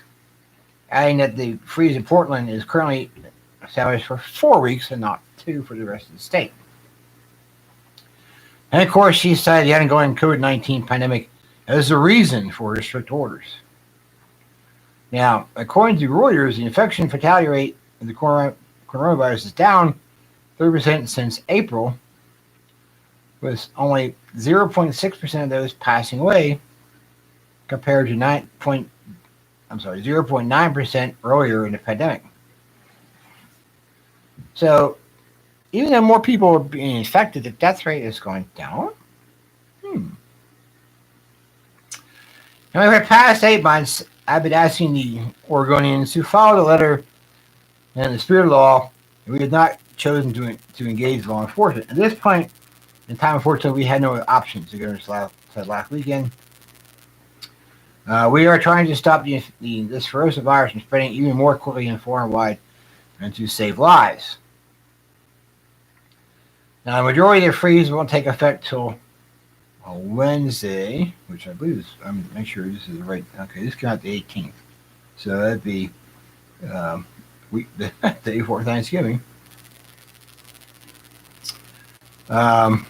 adding that the freeze in Portland is currently established for 4 weeks and not 2 for the rest of the state. And of course, she cited the ongoing COVID-19 pandemic as the reason for her strict orders. Now, according to Reuters, the infection fatality rate of the coronavirus is down 30% since April, with only 0.6% of those passing away, compared to 0.9% earlier in the pandemic. So, even though more people are being infected, the death rate is going down. Now, over the past 8 months, I've been asking the Oregonians to follow the letter and the spirit of the law, and we have not chosen to engage law enforcement. At this point in time, unfortunately, we had no options, the governor said last weekend. We are trying to stop this ferocious virus from spreading even more quickly and far and wide, and to save lives. Now, the majority of the freeze won't take effect till Wednesday, which I believe is, I'm make sure this is right. Okay, this came out the 18th, so that'd be the day before Thanksgiving. But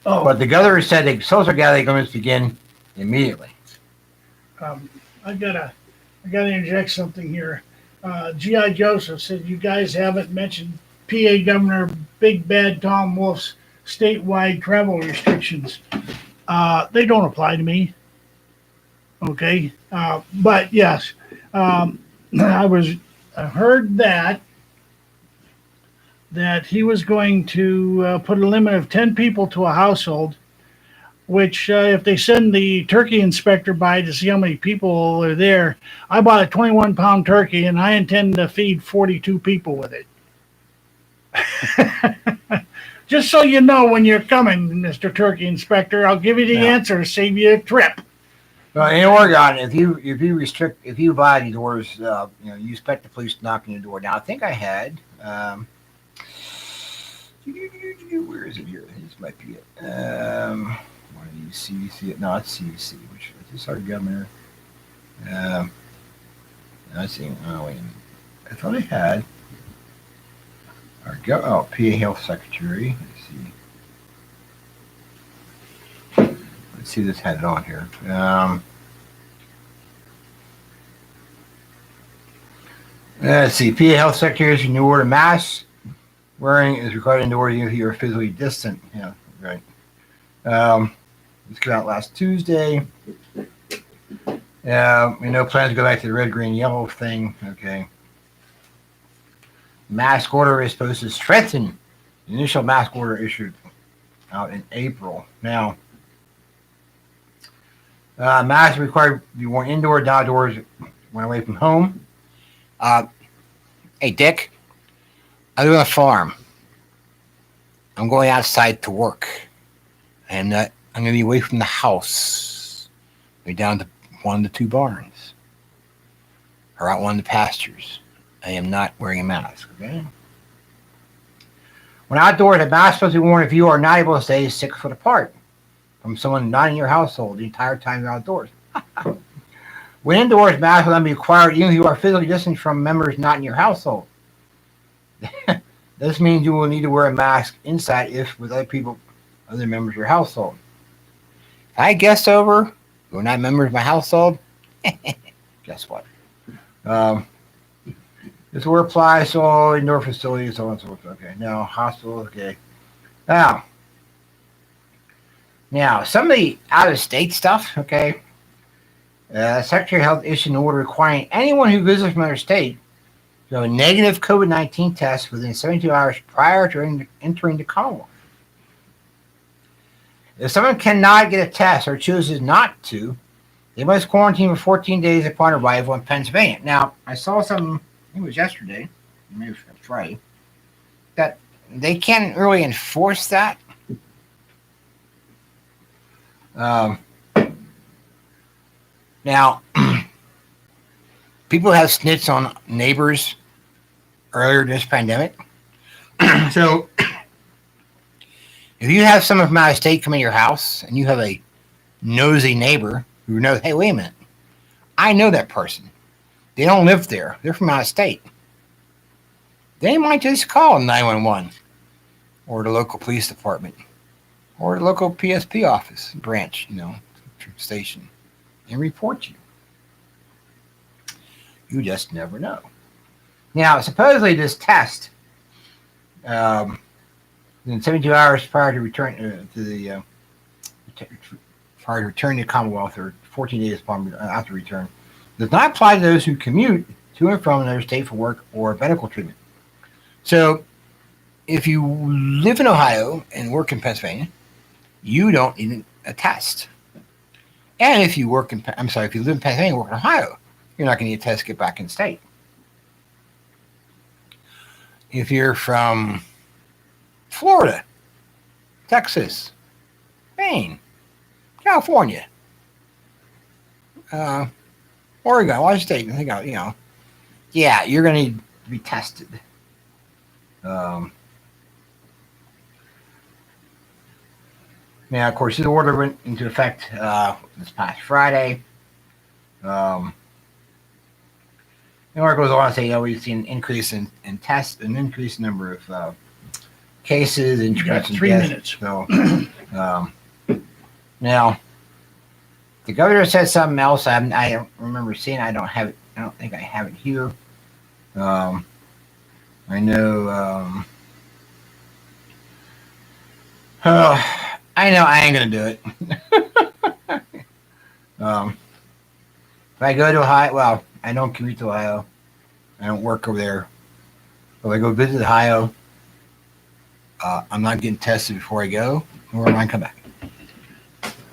the governor said the social gathering limits begin immediately. I gotta inject something here. G.I. Joseph said you guys haven't mentioned PA Governor Big Bad Tom Wolf's statewide travel restrictions. They don't apply to me. Okay, but yes, I heard that he was going to put a limit of 10 people to a household, which if they send the turkey inspector by to see how many people are there, I bought a 21-pound turkey and I intend to feed 42 people with it. Just so you know when you're coming, Mr. Turkey Inspector, I'll give you the answer, save you a trip. Well, in Oregon, if you buy these orders, you expect the police knocking your door. Now, I think I had. Where is it here? This might be it. What do you CDC? No, it's CDC. Which is this our governor? I see. Oh, wait a minute. I thought I had our PA Health Secretary. Let's see this had it on here. Let's see. PA Health Secretary is new order mask wearing is required indoors if you are physically distant. Yeah, right. This came out last Tuesday. Plans to go back to the red, green, yellow thing. Okay. Mask order is supposed to strengthen the initial mask order issued out in April. Now, masks are required to be worn indoors and outdoors when away from home. Hey, Dick, I live on a farm. I'm going outside to work. And I'm going to be away from the house. Be down to one of the two barns. Or out one of the pastures. I am not wearing a mask, okay? When outdoors, a mask is supposed to be worn if you are not able to stay 6 foot apart from someone not in your household the entire time you're outdoors. When indoors, masks will then be required even if you are physically distant from members not in your household. This means you will need to wear a mask inside if with other members of your household. If I guess over who are not members of my household, guess what? This will apply to all indoor facilities, so on and so forth. Okay, now hospitals, okay. Now, some of the out-of-state stuff, okay. Secretary of Health issued an order requiring anyone who visits from another state to have a negative COVID-19 test within 72 hours prior to entering the Commonwealth. If someone cannot get a test or chooses not to, they must quarantine for 14 days upon arrival in Pennsylvania. Now, I saw something, I think it was yesterday, maybe it was Friday, that they can't really enforce that. Now, people have snitched on neighbors earlier this pandemic. So, if you have someone from out of state come in your house and you have a nosy neighbor who knows, hey, wait a minute, I know that person. They don't live there. They're from out of state. They might just call 911 or the local police department or the local PSP office branch, station, and report you. You just never know. Now, supposedly this test, in 72 hours prior to return prior to returning to the Commonwealth or 14 days after return, does not apply to those who commute to and from another state for work or medical treatment. So, if you live in Ohio and work in Pennsylvania, you don't need a test. And if you live in Pennsylvania and work in Ohio, you're not going to need a test to get back in state. If you're from Florida, Texas, Maine, California, Oregon, Washington State, you're going to need to be tested. Now, of course, this order went into effect this past Friday. The article goes on to say, we've seen an increase in tests, an increased number of cases, and 3 minutes. So, now, the governor said something else. I don't remember seeing. I don't think I have it here. I know. I know I ain't gonna do it. If I go to Ohio, well, I don't commute to Ohio. I don't work over there. If I go visit Ohio, I'm not getting tested before I go, or am I come back?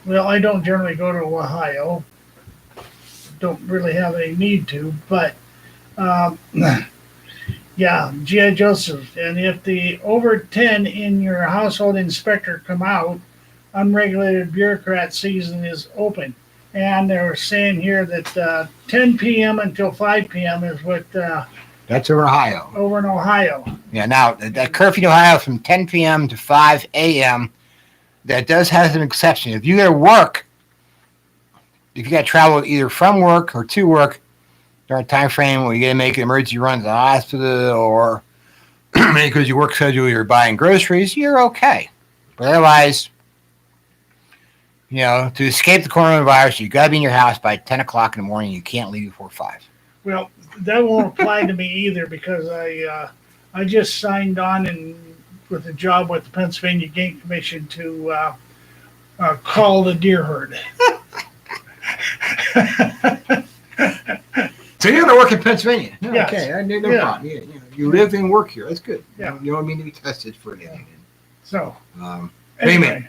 Well, I don't generally go to Ohio. Don't really have any need to, but yeah, G.I. Joseph. And if the over 10 in your household inspector come out, unregulated bureaucrat season is open. And they're saying here that 10 p.m. until 5 p.m. is what... That's over Ohio. Over in Ohio. Yeah, now, that curfew in Ohio is from 10 p.m. to 5 a.m. That does have an exception. If you got to work, if you got to travel either from work or to work, during a time frame where you got to make an emergency run to the hospital or because your work schedule, you're buying groceries, you're okay. But otherwise, to escape the coronavirus, you got to be in your house by 10 o'clock in the morning. You can't leave before 5. Well, that won't apply to me either because I just signed on with a job with the Pennsylvania Game Commission to call the deer herd. So you're going to work in Pennsylvania? No, Yes. Okay, no Yeah. problem. You live and work here. That's good. Yeah. You don't mean to be tested for anything. So, Wait a anyway. minute.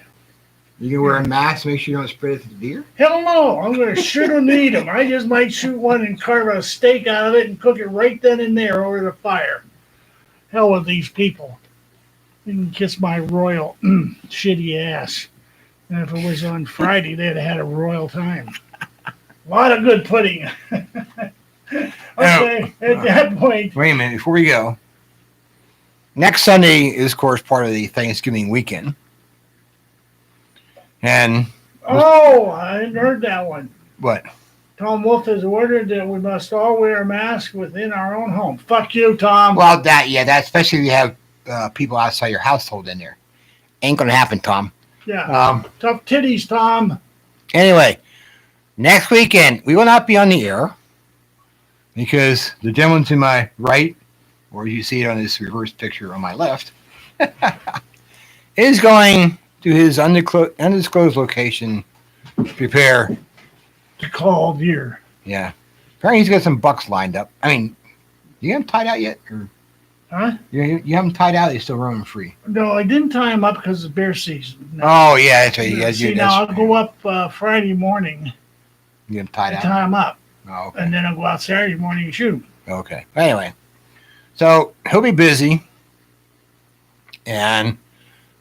You can wear a mask to make sure you don't spread it to the deer? Hell no, I'm going to shoot them and eat them. I just might shoot one and carve a steak out of it and cook it right then and there over the fire. Hell with these people. You can kiss my royal shitty ass. And if it was on Friday, they'd have had a royal time. A lot of good pudding. Okay, at that point. Wait a minute, before we go. Next Sunday is, of course, part of the Thanksgiving weekend. And Oh, I hadn't heard that one. what? Tom Wolf has ordered that we must all wear a mask within our own home. Fuck you, Tom. Well, that especially if you have people outside your household in there. Ain't going to happen, Tom. Yeah. Tough titties, Tom. Anyway, next weekend, we will not be on the air because the gentleman to my right, or you see it on this reverse picture on my left, is going to his undisclosed location to prepare To call deer. Yeah. Apparently he's got some bucks lined up. I mean, you have them tied out yet? Or Huh? you have them tied out, they're still roaming free. No, I didn't tie him up because it's bear season. No. Oh, yeah, that's right. You See, now I'll go up Friday morning You have them tied and out? tie him up. Oh, okay. And then I'll go out Saturday morning and shoot him. Okay. Anyway, so he'll be busy, and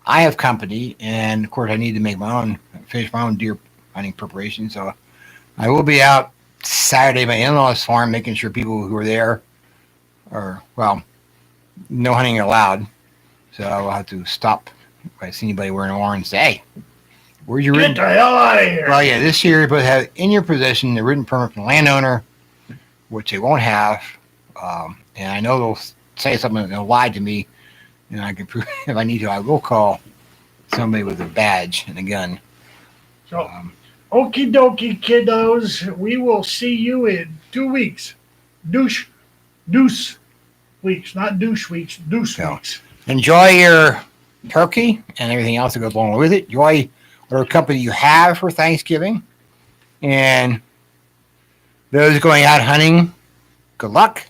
I have company, and of course I need to finish my own deer hunting preparation. So I will be out Saturday at my in-laws farm, making sure people who are there are, well, no hunting allowed. So I will have to stop if I see anybody wearing orange and say, hey, where's your Get written? the hell out of here. Well, yeah, this year you both have in your possession the written permit from the landowner, which they won't have. And I know they'll say something, they'll lie to me, and I can prove, if I need to, I will call somebody with a badge and a gun. So, okie dokie, kiddos. We will see you in 2 weeks. Deuce weeks, not douche weeks, deuce Yeah. weeks. Enjoy your turkey and everything else that goes along with it. Enjoy whatever company you have for Thanksgiving. And those going out hunting, good luck.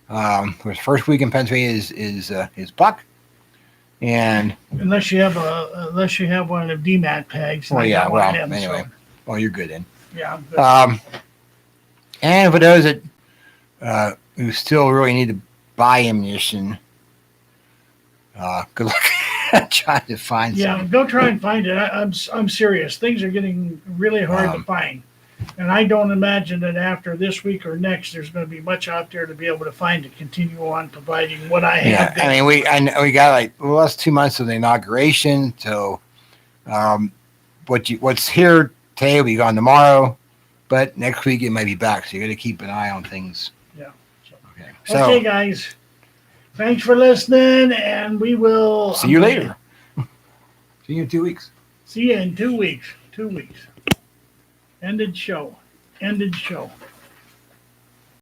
The first week in Pennsylvania is buck. And Unless you have one of the DMAT pegs. well, I yeah, got one well, of them, anyway, so, well, you're good then. yeah, I'm good. And for those that who still really need to buy ammunition, good luck trying to find Yeah, some. go try and find it. I'm serious. Things are getting really hard to find, and I don't imagine that after this week or next, there's going to be much out there to be able to find to continue on providing what I Yeah, have. I mean, we got like the last 2 months of the inauguration, so what's here today will be gone tomorrow, but next week it might be back. So you got to keep an eye on things. Yeah. Okay. So Okay, guys. Thanks for listening, and we will see you later. See you in 2 weeks. See you in 2 weeks. 2 weeks. Ended show.